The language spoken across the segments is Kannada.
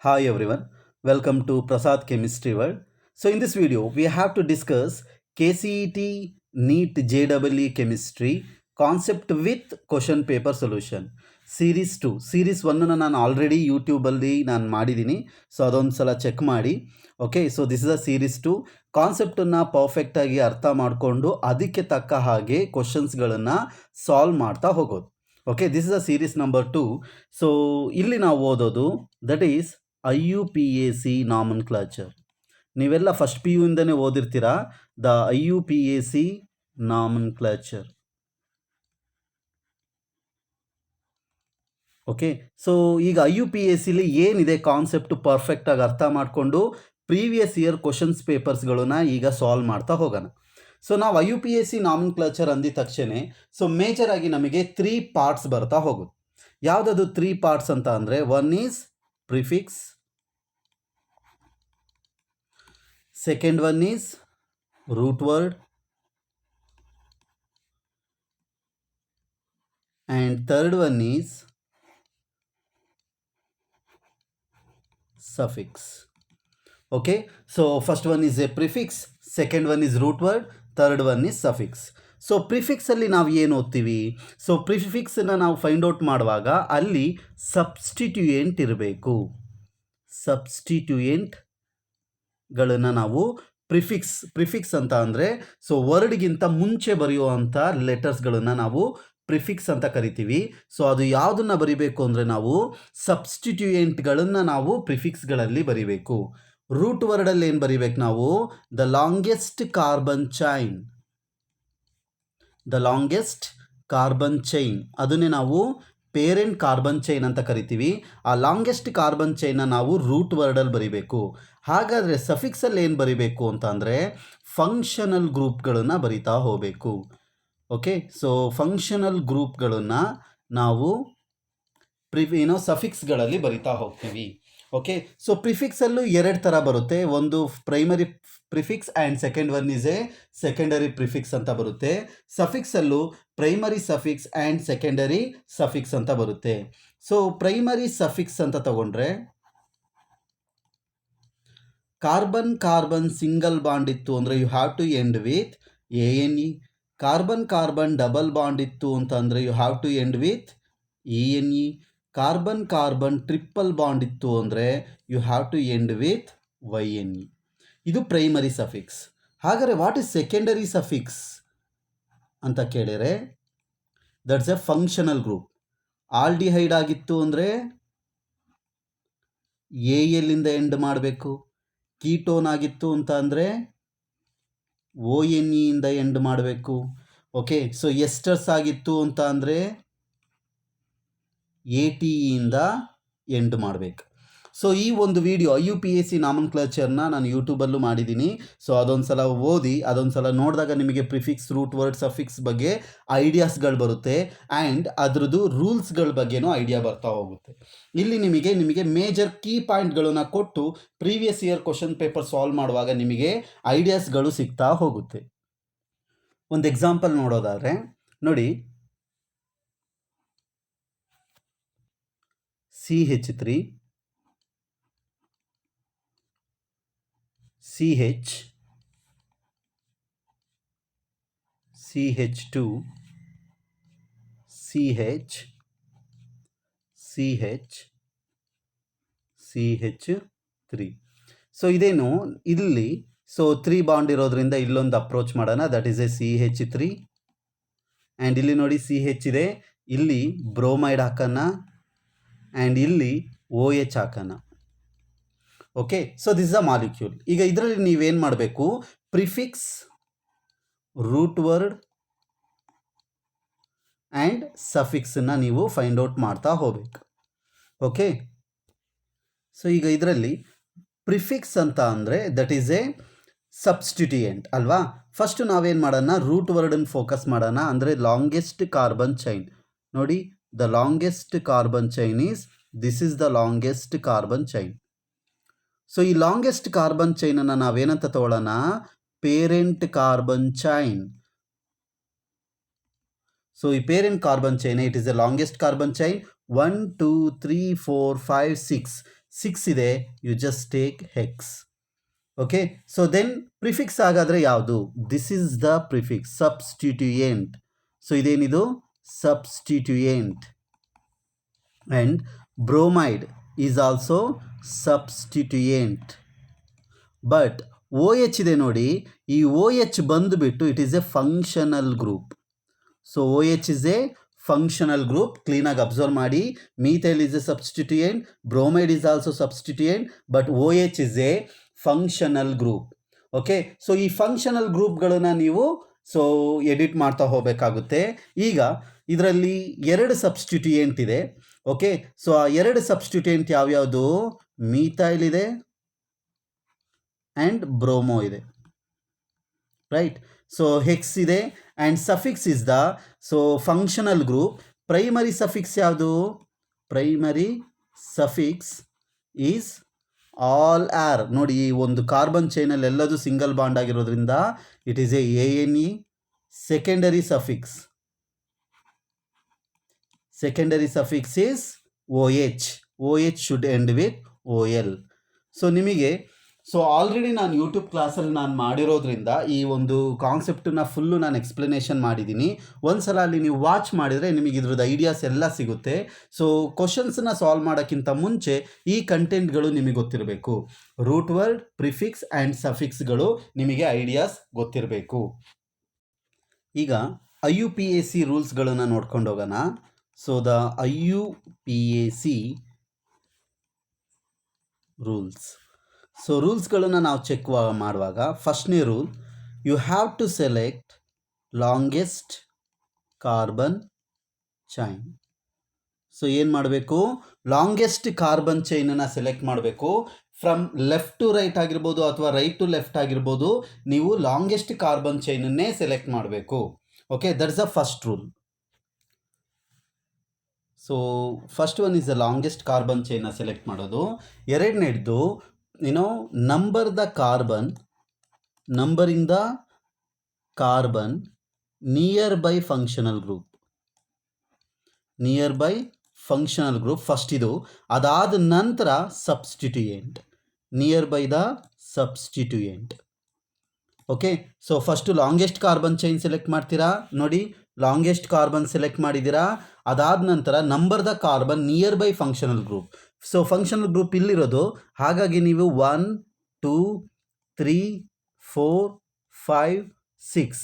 Hi everyone, welcome to Prasad Chemistry World. So in this video, we have to discuss KCET NEET JEE Chemistry concept with question paper solution. Series 2 series 1 ನಾನು ಆಲ್ರೆಡಿ ಯೂಟ್ಯೂಬಲ್ಲಿ ನಾನು ಮಾಡಿದ್ದೀನಿ. ಸೊ ಅದೊಂದು ಸಲ ಚೆಕ್ ಮಾಡಿ. Okay, so this is a series 2. ಕಾನ್ಸೆಪ್ಟನ್ನು ಪರ್ಫೆಕ್ಟಾಗಿ ಅರ್ಥ ಮಾಡಿಕೊಂಡು ಅದಕ್ಕೆ ತಕ್ಕ ಹಾಗೆ ಕ್ವಶನ್ಸ್ಗಳನ್ನು ಸಾಲ್ವ್ ಮಾಡ್ತಾ ಹೋಗೋದು. Okay, this is a series number 2. So ಇಲ್ಲಿ ನಾವು ಓದೋದು ದಟ್ ಈಸ್ IUPAC ನಾಮನ್ಕ್ಲಾಚರ್. ನೀವೆಲ್ಲ ಫಸ್ಟ್ ಪಿ ಯು ಇಂದನೇ ಓದಿರ್ತೀರಾ the IUPAC nomenclature. Okay, so ಈಗ IUPACಲಿ ಏನಿದೆ ಕಾನ್ಸೆಪ್ಟ್ ಪರ್ಫೆಕ್ಟಾಗಿ ಅರ್ಥ ಮಾಡಿಕೊಂಡು ಪ್ರೀವಿಯಸ್ ಇಯರ್ ಕ್ವಶನ್ಸ್ ಪೇಪರ್ಸ್ಗಳನ್ನ ಈಗ ಸಾಲ್ವ್ ಮಾಡ್ತಾ ಹೋಗೋಣ. ಸೊ ನಾವು IUPAC ನಾಮನ್ಕ್ಲಾಚರ್ ಅಂದಿದ ತಕ್ಷಣ ಸೊ ಮೇಜರ್ ಆಗಿ ನಮಗೆ 3 ಪಾರ್ಟ್ಸ್ ಬರ್ತಾ ಹೋಗುತ್ತೆ. ಯಾವುದದು 3 ಪಾರ್ಟ್ಸ್ ಅಂತ ಅಂದರೆ, one is prefix, second one is root word, and third one is suffix. Okay, so first one is a prefix, second one is root word, third one is suffix. So ಪ್ರಿಫಿಕ್ಸಲ್ಲಿ ನಾವು ಏನು ಓದ್ತೀವಿ? ಸೊ ಪ್ರಿಫಿಕ್ಸನ್ನು ನಾವು ಫೈಂಡ್ ಔಟ್ ಮಾಡುವಾಗ ಅಲ್ಲಿ ಸಬ್ಸ್ಟಿಟ್ಯೂಯೆಂಟ್ ಇರಬೇಕು. ಸಬ್ಸ್ಟಿಟ್ಯೂಯೆಂಟ್ಗಳನ್ನು ನಾವು ಪ್ರಿಫಿಕ್ಸ್ ಅಂತ ಅಂದರೆ ಸೊ ವರ್ಡ್ಗಿಂತ ಮುಂಚೆ ಬರೆಯುವಂಥ ಲೆಟರ್ಸ್ಗಳನ್ನು ನಾವು ಪ್ರಿಫಿಕ್ಸ್ ಅಂತ ಕರಿತೀವಿ. ಸೊ ಅದು ಯಾವುದನ್ನು ಬರಿಬೇಕು ಅಂದರೆ ನಾವು ಸಬ್ಸ್ಟಿಟ್ಯೂಯೆಂಟ್ಗಳನ್ನು ನಾವು ಪ್ರಿಫಿಕ್ಸ್ಗಳಲ್ಲಿ ಬರಿಬೇಕು. ರೂಟ್ ವರ್ಡಲ್ಲಿ ಏನು ಬರಿಬೇಕು ನಾವು? The longest carbon chain. The longest carbon chain ಅದನ್ನೇ ನಾವು ಪೇರೆಂಟ್ ಕಾರ್ಬನ್ ಚೈನ್ ಅಂತ ಕರಿತೀವಿ. ಆ ಲಾಂಗೆಸ್ಟ್ ಕಾರ್ಬನ್ ಚೈನ್ನ ನಾವು ರೂಟ್ ವರ್ಡಲ್ಲಿ ಬರಿಬೇಕು. ಹಾಗಾದರೆ ಸಫಿಕ್ಸಲ್ಲಿ ಏನು ಬರಿಬೇಕು ಅಂತ ಅಂದರೆ ಫಂಕ್ಷನಲ್ ಗ್ರೂಪ್ಗಳನ್ನು ಬರಿತಾ ಹೋಗಬೇಕು. ಓಕೆ, ಸೊ ಫಂಕ್ಷನಲ್ ಗ್ರೂಪ್ಗಳನ್ನು ನಾವು ಸಫಿಕ್ಸ್ಗಳಲ್ಲಿ ಬರಿತಾ ಹೋಗ್ತೀವಿ. ಓಕೆ, ಸೊ ಪ್ರಿಫಿಕ್ಸಲ್ಲೂ 2 ಥರ ಬರುತ್ತೆ. ಒಂದು primary prefix and second one is a secondary prefix ಅಂತ ಬರುತ್ತೆ. ಸಫಿಕ್ಸಲ್ಲೂ primary suffix and secondary suffix ಅಂತ ಬರುತ್ತೆ. ಸೊ ಪ್ರೈಮರಿ ಸಫಿಕ್ಸ್ ಅಂತ ತಗೊಂಡ್ರೆ ಕಾರ್ಬನ್ ಸಿಂಗಲ್ ಬಾಂಡ್ ಇತ್ತು ಅಂದರೆ you have to end with ANE. Carbon double bond ಇತ್ತು ಅಂತಂದರೆ you have to end with ENE. Carbon triple bond ಇತ್ತು ಅಂದರೆ you have to end with YNE. ಇದು ಪ್ರೈಮರಿ ಸಫಿಕ್ಸ್. ಹಾಗಾದರೆ ವಾಟ್ ಇಸ್ ಸೆಕೆಂಡರಿ ಸಫಿಕ್ಸ್ ಅಂತ ಕೇಳಿದರೆ that's a functional group. Aldehyde ಆಗಿತ್ತು ಅಂದರೆ ALಯಿಂದ ಎಂಡ್ ಮಾಡಬೇಕು. ಕೀಟೋನ್ ಆಗಿತ್ತು ಅಂತ ಅಂದರೆ ONEಯಿಂದ ಎಂಡ್ ಮಾಡಬೇಕು. ಓಕೆ, ಸೊ ಎಸ್ಟರ್ಸ್ ಆಗಿತ್ತು ಅಂತ ಅಂದರೆ ATEಯಿಂದ ಎಂಡ್ ಮಾಡಬೇಕು. ಸೊ ಈ ಒಂದು ವಿಡಿಯೋ IUPAC ನಾಮನ್ಕ್ಲಾಚರ್ನ ನಾನು ಯೂಟ್ಯೂಬಲ್ಲೂ ಮಾಡಿದ್ದೀನಿ. ಸೊ ಅದೊಂದು ಸಲ ಓದಿ, ಅದೊಂದು ಸಲ ನೋಡಿದಾಗ ನಿಮಗೆ ಪ್ರಿಫಿಕ್ಸ್, ರೂಟ್ ವರ್ಡ್, ಸಫಿಕ್ಸ್ ಬಗ್ಗೆ ಐಡಿಯಾಸ್ಗಳು ಬರುತ್ತೆ. ಆ್ಯಂಡ್ ಅದರದ್ದು ರೂಲ್ಸ್ಗಳ ಬಗ್ಗೆನೂ ಐಡಿಯಾ ಬರ್ತಾ ಹೋಗುತ್ತೆ. ಇಲ್ಲಿ ನಿಮಗೆ ಮೇಜರ್ ಕೀ ಪಾಯಿಂಟ್ಗಳನ್ನು ಕೊಟ್ಟು previous year question paper solve ಮಾಡುವಾಗ ನಿಮಗೆ ಐಡಿಯಾಸ್ಗಳು ಸಿಗ್ತಾ ಹೋಗುತ್ತೆ. ಒಂದು ಎಕ್ಸಾಂಪಲ್ ನೋಡೋದಾದರೆ ನೋಡಿ, CH3 CH CH2 CH CH CH3. So ಇದೇನು ಇಲ್ಲಿ ಸೊ 3 ಬಾಂಡ್ ಇರೋದ್ರಿಂದ ಇಲ್ಲೊಂದು ಅಪ್ರೋಚ್ ಮಾಡೋಣ. That is A CH3. And ಇಲ್ಲಿ ನೋಡಿ CH ಇದೆ, ಇಲ್ಲಿ ಬ್ರೋಮೈಡ್ ಹಾಕೋಣ ಆ್ಯಂಡ್ ಇಲ್ಲಿ OH ಹಾಕೋಣ. Okay, so this is a molecule. ಈಗ ಇದರಲ್ಲಿ ನೀವೇನು ಮಾಡಬೇಕು? ಪ್ರಿಫಿಕ್ಸ್, ರೂಟ್ ವರ್ಡ್ ಆ್ಯಂಡ್ ಸಫಿಕ್ಸನ್ನು ನೀವು ಫೈಂಡ್ ಔಟ್ ಮಾಡ್ತಾ ಹೋಗಬೇಕು. ಓಕೆ, ಸೊ ಈಗ ಇದರಲ್ಲಿ ಪ್ರಿಫಿಕ್ಸ್ ಅಂತ ಅಂದರೆ ದಟ್ ಈಸ್ ಎ ಸಬ್ಸ್ಟಿಟ್ಯೂಯೆಂಟ್ ಅಲ್ವಾ. ಫಸ್ಟು ನಾವೇನು ಮಾಡೋಣ? ರೂಟ್ ವರ್ಡನ್ನು ಫೋಕಸ್ ಮಾಡೋಣ. ಅಂದರೆ ಲಾಂಗೆಸ್ಟ್ ಕಾರ್ಬನ್ ಚೈನ್ ನೋಡಿ, the longest carbon chain is this is the longest carbon chain. So ಈ ಲಾಂಗೆಸ್ಟ್ ಕಾರ್ಬನ್ ಚೈನನ್ನು ನಾವೇನಂತ ತಗೊಳ್ಳೋಣ? Parent carbon chain. ಸೊ ಈ parent carbon chain, it is the longest carbon chain. 1 2 3 4 5 6 6 ಇದೆ, you just take hex. Okay, so then prefix ಹಾಗಾದರೆ ಯಾವುದು? This is the prefix, substituent. So ಇದೇನಿದು? Substituent. And bromide is also substituent. But O H ಇದೆ ನೋಡಿ, ಈ ಓ ಎಚ್ ಬಂದುಬಿಟ್ಟು it is a functional group. So O H is a functional group. ಕ್ಲೀನಾಗಿ ಅಬ್ಸರ್ವ್ ಮಾಡಿ, methyl is a substituent, bromide is also substituent, but O H is a functional group. Okay, so ಈ ಫಂಕ್ಷನಲ್ ಗ್ರೂಪ್ಗಳನ್ನು ನೀವು ಎಡಿಟ್ ಮಾಡ್ತಾ ಹೋಗಬೇಕಾಗುತ್ತೆ. ಈಗ ಇದರಲ್ಲಿ 2 ಸಬ್ಸ್ಟಿಟ್ಯೂಯೆಂಟ್ ಇದೆ. ಓಕೆ, ಸೊ ಆ 2 ಸಬ್ಸ್ಟಿಟ್ಯೂಯೆಂಟ್ ಯಾವ್ಯಾವುದು? ಮೀಥೈಲ್ ಇದೆ ಆ್ಯಂಡ್ ಬ್ರೋಮೋ ಇದೆ, ರೈಟ್? ಸೊ ಹೆಕ್ಸ್ ಇದೆ and suffix is the functional group. Primary suffix ಯಾವುದು? ಪ್ರೈಮರಿ ಸಫಿಕ್ಸ್ ಈಸ್ ಆಲ್ ಆರ್. ನೋಡಿ, ಈ ಒಂದು ಕಾರ್ಬನ್ ಚೈನಲ್ಲಿ ಎಲ್ಲದು ಸಿಂಗಲ್ ಬಾಂಡ್ ಆಗಿರೋದ್ರಿಂದ it is a ANE. Secondary suffix is OH. OH should end with OL. So ನಿಮಗೆ ಆಲ್ರೆಡಿ ನಾನು ಯೂಟ್ಯೂಬ್ ಕ್ಲಾಸಲ್ಲಿ ನಾನು ಮಾಡಿರೋದ್ರಿಂದ ಈ ಒಂದು ಕಾನ್ಸೆಪ್ಟನ್ನ ಫುಲ್ಲು ನಾನು ಎಕ್ಸ್ಪ್ಲನೇಷನ್ ಮಾಡಿದ್ದೀನಿ. ಒಂದ್ಸಲ ಅಲ್ಲಿ ನೀವು ವಾಚ್ ಮಾಡಿದರೆ ನಿಮಗೆ ಇದ್ರದ್ದು ಐಡಿಯಾಸ್ ಎಲ್ಲ ಸಿಗುತ್ತೆ. ಸೊ ಕ್ವಶನ್ಸನ್ನ ಸಾಲ್ವ್ ಮಾಡೋಕ್ಕಿಂತ ಮುಂಚೆ ಈ ಕಂಟೆಂಟ್ಗಳು ನಿಮಗೆ ಗೊತ್ತಿರಬೇಕು. ರೂಟ್ ವರ್ಡ್, ಪ್ರಿಫಿಕ್ಸ್ ಆ್ಯಂಡ್ ಸಫಿಕ್ಸ್ಗಳು ನಿಮಗೆ ಐಡಿಯಾಸ್ ಗೊತ್ತಿರಬೇಕು. ಈಗ IUPAC ರೂಲ್ಸ್ಗಳನ್ನು ನೋಡ್ಕೊಂಡು ಹೋಗೋಣ. So the IUPAC rules. So ರೂಲ್ಸ್ಗಳನ್ನು ನಾವು ಚೆಕ್ ಮಾಡುವಾಗ ಫಸ್ಟ್ನೇ rule, you have to select longest carbon chain. So ಏನು ಮಾಡಬೇಕು? ಲಾಂಗೆಸ್ಟ್ ಕಾರ್ಬನ್ ಚೈನನ್ನು ಸೆಲೆಕ್ಟ್ ಮಾಡಬೇಕು. ಫ್ರಮ್ ಲೆಫ್ಟ್ ಟು ರೈಟ್ ಆಗಿರ್ಬೋದು ಅಥವಾ ರೈಟ್ ಟು ಲೆಫ್ಟ್ ಆಗಿರ್ಬೋದು, ನೀವು ಲಾಂಗೆಸ್ಟ್ ಕಾರ್ಬನ್ ಚೈನನ್ನೇ ಸೆಲೆಕ್ಟ್ ಮಾಡಬೇಕು. Okay, that's the first rule. So first one is the longest carbon ಚೈನ್ನ ಸೆಲೆಕ್ಟ್ ಮಾಡೋದು. ಎರಡನೇದು numbering the carbon near by functional group first ಇದು. ಅದಾದ ನಂತರ substituent, near by the substituent. Okay, so first longest carbon chain select ಮಾಡ್ತೀರಾ. ನೋಡಿ, ಲಾಂಗೆಸ್ಟ್ ಕಾರ್ಬನ್ ಸೆಲೆಕ್ಟ್ ಮಾಡಿದ್ದೀರಾ. ಅದಾದ ನಂತರ number the carbon near by functional group. So functional group ಇಲ್ಲಿರೋದು, ಹಾಗಾಗಿ ನೀವು 1, 2, 3, 4, 5, 6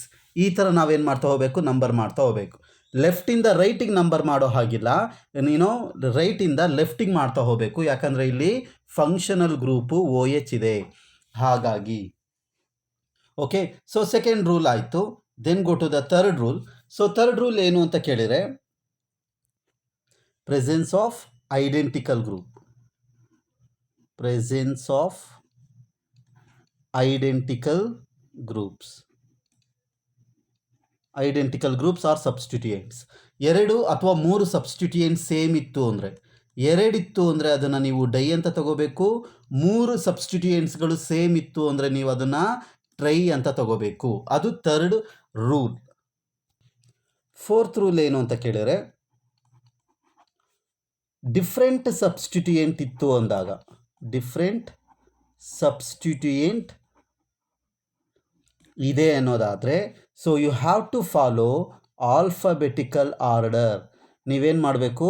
ಈ ಥರ ನಾವೇನು ಮಾಡ್ತಾ ಹೋಗಬೇಕು? ನಂಬರ್ ಮಾಡ್ತಾ ಹೋಗಬೇಕು. ಲೆಫ್ಟಿಂದ ರೈಟಿಗೆ ನಂಬರ್ ಮಾಡೋ ಹಾಗಿಲ್ಲ, ರೈಟಿಂದ ಲೆಫ್ಟಿಗೆ ಮಾಡ್ತಾ ಹೋಗಬೇಕು. ಯಾಕಂದರೆ ಇಲ್ಲಿ ಫಂಕ್ಷನಲ್ ಗ್ರೂಪು OH ಇದೆ, ಹಾಗಾಗಿ. ಓಕೆ, ಸೊ ಸೆಕೆಂಡ್ ರೂಲ್ ಆಯಿತು. Then go to the third rule. So third rule ಏನು ಅಂತ ಕೇಳಿದರೆ, presence of identical group. Presence of identical groups are substituents. 2 ಅಥವಾ 3 ಸಬ್ಸ್ಟಿಟ್ಯೂಯೆಂಟ್ ಸೇಮ್ ಇತ್ತು ಅಂದರೆ, 2 ಇತ್ತು ಅಂದರೆ ಅದನ್ನು ನೀವು ಡೈ ಅಂತ ತಗೋಬೇಕು. 3 ಸಬ್ಸ್ಟಿಟ್ಯೂಯೆಂಟ್ಸ್ಗಳು ಸೇಮ್ ಇತ್ತು ಅಂದರೆ ನೀವು ಅದನ್ನು ಟ್ರೈ ಅಂತ ತಗೋಬೇಕು. ಅದು ಥರ್ಡ್ ರೂಲ್. ಫೋರ್ತ್ ರೂಲ್ ಏನು ಅಂತ ಕೇಳಿದರೆ, ಡಿಫ್ರೆಂಟ್ ಸಬ್ಸ್ಟಿಟ್ಯೂಯೆಂಟ್ ಇತ್ತು ಅಂದಾಗ, ಡಿಫ್ರೆಂಟ್ ಸಬ್ಸ್ಟಿಟ್ಯೂಯೆಂಟ್ ಇದೆ ಅನ್ನೋದಾದರೆ, so you have to follow alphabetical order. ನೀವೇನು ಮಾಡಬೇಕು?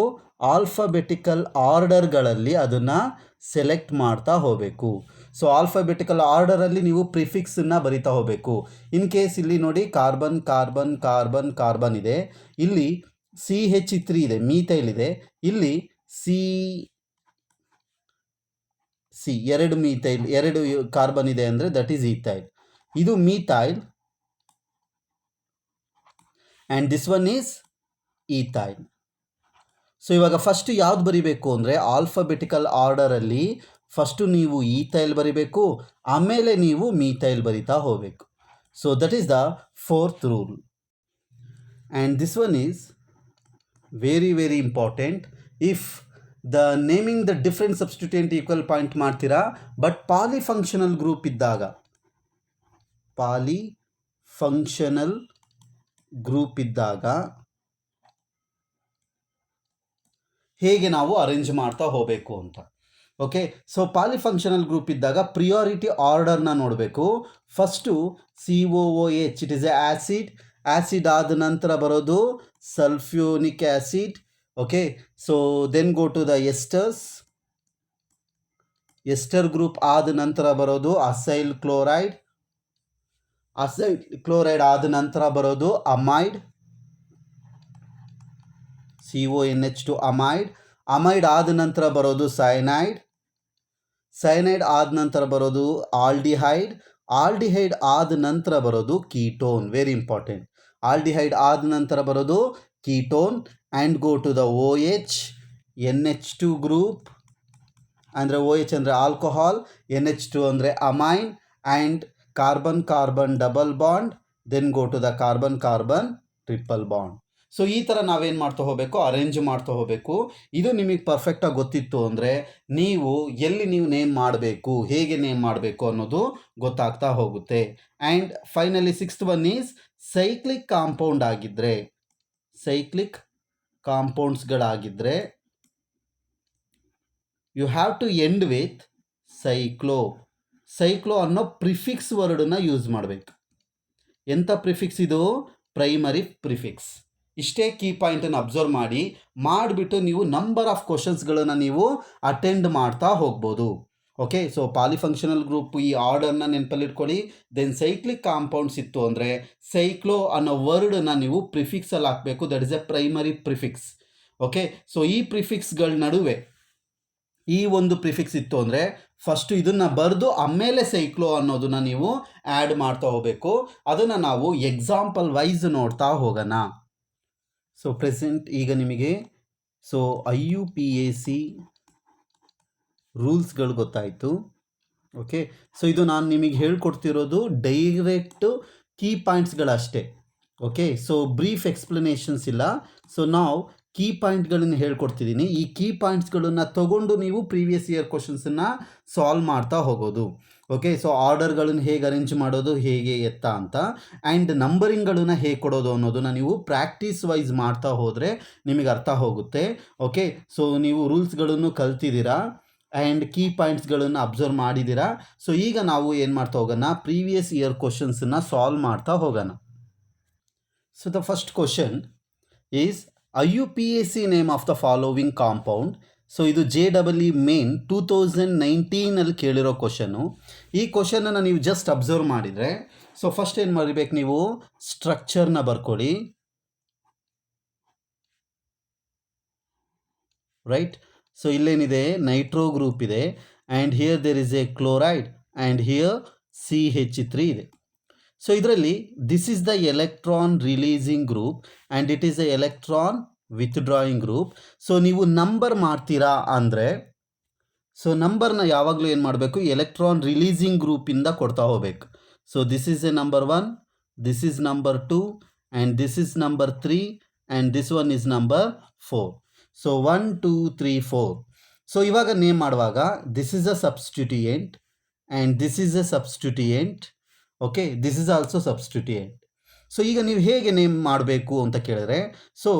ಆಲ್ಫಾಬೆಟಿಕಲ್ ಆರ್ಡರ್ಗಳಲ್ಲಿ ಅದನ್ನು ಸೆಲೆಕ್ಟ್ ಮಾಡ್ತಾ ಹೋಗಬೇಕು. ಸೊ ಆಲ್ಫಾಬೆಟಿಕಲ್ ಆರ್ಡರಲ್ಲಿ ನೀವು ಪ್ರಿಫಿಕ್ಸನ್ನು ಬರಿತಾ ಹೋಗಬೇಕು. ಇನ್ ಕೇಸ್ ಇಲ್ಲಿ ನೋಡಿ, ಕಾರ್ಬನ್ ಕಾರ್ಬನ್ ಕಾರ್ಬನ್ ಕಾರ್ಬನ್ ಇದೆ, ಇಲ್ಲಿ CH3 ಇದೆ, ಮೀಥೈಲ್ ಇದೆ, ಇಲ್ಲಿ ಸಿ 2 ಮೀಥೈಲ್ 2 ಕಾರ್ಬನ್ ಇದೆ ಅಂದರೆ ದಟ್ ಈಸ್ ಈಥೈಲ್. ಇದು methyl and this one is ethyl. So ಇವಾಗ ಫಸ್ಟ್ ಯಾವ್ದು ಬರಿಬೇಕು ಅಂದರೆ, ಆಲ್ಫಾಬೆಟಿಕಲ್ ಆರ್ಡರಲ್ಲಿ ಫಸ್ಟು ನೀವು ಈಥೈಲ್ ಬರಿಬೇಕು, ಆಮೇಲೆ ನೀವು ಮೀಥೈಲ್ ಬರಿತಾ ಹೋಗಬೇಕು. So that is the fourth rule. And this one is very very important. If the naming the different substituent equal point ಮಾಡ್ತೀರಾ, ಬಟ್ ಪಾಲಿಫಂಕ್ಷನಲ್ ಗ್ರೂಪ್ ಇದ್ದಾಗ, ಪಾಲಿಫಂಕ್ಷನಲ್ ಗ್ರೂಪ್ ಇದ್ದಾಗ ಹೇಗೆ ನಾವು ಅರೇಂಜ್ ಮಾಡ್ತಾ ಹೋಗಬೇಕು ಅಂತ. ಓಕೆ, ಸೊ ಪಾಲಿಫಂಕ್ಷನಲ್ ಗ್ರೂಪ್ ಇದ್ದಾಗ ಪ್ರಿಯಾರಿಟಿ ಆರ್ಡರ್ನ ನೋಡಬೇಕು. First COOH, it is a acid. Acid ಆದ ನಂತರ ಬರೋದು sulphonic acid. Okay, so then go to the esters. Ester group ಆದ ನಂತರ ಬರೋದು ಅಸೈಲ್ ಕ್ಲೋರೈಡ್. ಅಸೈಲ್ ಕ್ಲೋರೈಡ್ ಆದ ನಂತರ ಬರೋದು ಅಮೈಡ್, CONH2 ಅಮೈಡ್. ಅಮೈಡ್ ಆದ ನಂತರ ಬರೋದು ಸೈನೈಡ್. ಸೈನೈಡ್ ಆದ ನಂತರ ಬರೋದು ಆಲ್ಡಿಹೈಡ್. ಆಲ್ಡಿಹೈಡ್ ಆದ ನಂತರ ಬರೋದು ಕೀಟೋನ್. Very important. ಆಲ್ಡಿಹೈಡ್ ಆದ ನಂತರ ಬರೋದು ketone. And go to the OH, NH2 group. ಅಂದರೆ OH ಅಂದರೆ ಆಲ್ಕೋಹಾಲ್, NH2 ಅಂದರೆ amine, and carbon carbon double bond. Then go to the carbon carbon triple bond. So ಈ ಥರ ನಾವೇನು ಮಾಡ್ತಾ ಹೋಗಬೇಕು, ಅರೇಂಜ್ ಮಾಡ್ತಾ ಹೋಗಬೇಕು. ಇದು ನಿಮಗೆ ಪರ್ಫೆಕ್ಟಾಗಿ ಗೊತ್ತಿತ್ತು ಅಂದರೆ ನೀವು ಎಲ್ಲಿ ನೀವು ನೇಮ್ ಮಾಡಬೇಕು, ಹೇಗೆ ನೇಮ್ ಮಾಡಬೇಕು ಅನ್ನೋದು ಗೊತ್ತಾಗ್ತಾ ಹೋಗುತ್ತೆ. And finally 6th one is cyclic compound ಆಗಿದ್ದರೆ, ಸೈಕ್ಲಿಕ್ ಕಾಂಪೌಂಡ್ಸ್ಗಳಾಗಿದ್ದರೆ you have to end with cyclo. Cyclo ಅನ್ನೋ ಪ್ರಿಫಿಕ್ಸ್ ವರ್ಡನ್ನ ಯೂಸ್ ಮಾಡಬೇಕು. ಎಂಥ ಪ್ರಿಫಿಕ್ಸ್ ಇದು? Primary prefix. ಇಷ್ಟೇ ಕೀ ಪಾಯಿಂಟನ್ನು ಅಬ್ಸರ್ವ್ ಮಾಡಿಬಿಟ್ಟು ನೀವು ನಂಬರ್ ಆಫ್ ಕ್ವಶನ್ಸ್ಗಳನ್ನು ನೀವು ಅಟೆಂಡ್ ಮಾಡ್ತಾ ಹೋಗ್ಬೋದು. ಓಕೆ, ಸೊ ಪಾಲಿಫಂಕ್ಷನಲ್ ಗ್ರೂಪ್ ಈ ಆರ್ಡರ್ನ ನೆನಪಲ್ಲಿಟ್ಕೊಳ್ಳಿ. ದೆನ್ ಸೈಕ್ಲಿಕ್ ಕಾಂಪೌಂಡ್ಸ್ ಇತ್ತು ಅಂದರೆ ಸೈಕ್ಲೋ ಅನ್ನೋ ವರ್ಡನ್ನ ನೀವು ಪ್ರಿಫಿಕ್ಸಲ್ಲಿ ಹಾಕಬೇಕು. That is A primary prefix. Okay, so ಈ ಪ್ರಿಫಿಕ್ಸ್ಗಳ ನಡುವೆ ಈ ಒಂದು ಪ್ರಿಫಿಕ್ಸ್ ಇತ್ತು ಅಂದರೆ ಫಸ್ಟು ಇದನ್ನು ಬರೆದು ಆಮೇಲೆ ಸೈಕ್ಲೋ ಅನ್ನೋದನ್ನು ನೀವು ಆ್ಯಡ್ ಮಾಡ್ತಾ ಹೋಗಬೇಕು. ಅದನ್ನು ನಾವು ಎಕ್ಸಾಂಪಲ್ ವೈಸ್ ನೋಡ್ತಾ ಹೋಗೋಣ. ಸೊ ಪ್ರೆಸೆಂಟ್ ಈಗ ನಿಮಗೆ IUPAC ರೂಲ್ಸ್ಗಳು ಗೊತ್ತಾಯಿತು. ಓಕೆ, ಸೊ ಇದು ನಾನು ನಿಮಗೆ ಹೇಳ್ಕೊಡ್ತಿರೋದು ಡೈರೆಕ್ಟು ಕೀ ಪಾಯಿಂಟ್ಸ್ಗಳಷ್ಟೇ. ಓಕೆ, ಸೊ ಬ್ರೀಫ್ ಎಕ್ಸ್ಪ್ಲನೇಷನ್ಸ್ ಇಲ್ಲ. ಸೊ ನಾವು ಕೀ ಪಾಯಿಂಟ್ಗಳನ್ನು ಹೇಳ್ಕೊಡ್ತಿದ್ದೀನಿ. ಈ ಕೀ ಪಾಯಿಂಟ್ಸ್ಗಳನ್ನು ತಗೊಂಡು ನೀವು ಪ್ರೀವಿಯಸ್ ಇಯರ್ ಕ್ವಶನ್ಸನ್ನು ಸಾಲ್ವ್ ಮಾಡ್ತಾ ಹೋಗೋದು. ಓಕೆ, ಸೊ ಆರ್ಡರ್ಗಳನ್ನು ಹೇಗೆ ಅರೇಂಜ್ ಮಾಡೋದು, ಹೇಗೆ ಎತ್ತ ಅಂತ, ಆ್ಯಂಡ್ ನಂಬರಿಂಗ್ಗಳನ್ನು ಹೇಗೆ ಕೊಡೋದು ಅನ್ನೋದನ್ನು ನೀವು ಪ್ರಾಕ್ಟೀಸ್ ವೈಸ್ ಮಾಡ್ತಾ ಹೋದರೆ ನಿಮಗೆ ಅರ್ಥ ಹೋಗುತ್ತೆ. ಓಕೆ, ಸೊ ನೀವು ರೂಲ್ಸ್ಗಳನ್ನು ಕಲ್ತಿದ್ದೀರಾ ಆ್ಯಂಡ್ ಕೀ ಪಾಯಿಂಟ್ಸ್ಗಳನ್ನು ಅಬ್ಸರ್ವ್ ಮಾಡಿದ್ದೀರಾ. ಸೊ ಈಗ ನಾವು ಏನು ಮಾಡ್ತಾ ಹೋಗೋಣ, ಪ್ರೀವಿಯಸ್ ಇಯರ್ ಕ್ವಶನ್ಸನ್ನು ಸಾಲ್ವ್ ಮಾಡ್ತಾ ಹೋಗೋಣ. So the first question is IUPAC name of the following compound. So ಇದು JEE ಮೇನ್ 2019 ಕೇಳಿರೋ ಕ್ವಶನು. ಈ ಕ್ವಶನನ್ನು ನೀವು ಜಸ್ಟ್ ಅಬ್ಸರ್ವ್ ಮಾಡಿದರೆ, ಸೊ ಫಸ್ಟ್ ಏನು ಮಾಡಬೇಕು, ನೀವು ಸ್ಟ್ರಕ್ಚರ್ನ ಬರ್ಕೊಳ್ಳಿ. ರೈಟ್, ಸೊ ಇಲ್ಲೇನಿದೆ, ನೈಟ್ರೋ ಗ್ರೂಪ್ ಇದೆ, and here there is a chloride, and here CH3 ಇದೆ. ಸೊ ಇದರಲ್ಲಿ this is the electron releasing group and it is a electron withdrawing group. So ನೀವು ನಂಬರ್ ಮಾಡ್ತೀರಾ ಅಂದರೆ, ಸೊ ನಂಬರ್ನ ಯಾವಾಗಲೂ ಏನು ಮಾಡಬೇಕು, ಎಲೆಕ್ಟ್ರಾನ್ ರಿಲೀಸಿಂಗ್ ಗ್ರೂಪಿಂದ ಕೊಡ್ತಾ ಹೋಗ್ಬೇಕು. So this is a number 1, this is number 2, and this is number 3, and this one is number 4. So 1 2 3 4. So ಇವಾಗ ನೇಮ್ ಮಾಡುವಾಗ this is a substituent and this is a substituent. Okay, this is also substituent. So ಈಗ ನೀವು ಹೇಗೆ ನೇಮ್ ಮಾಡಬೇಕು ಅಂತ ಕೇಳಿದ್ರೆ, ಸೊ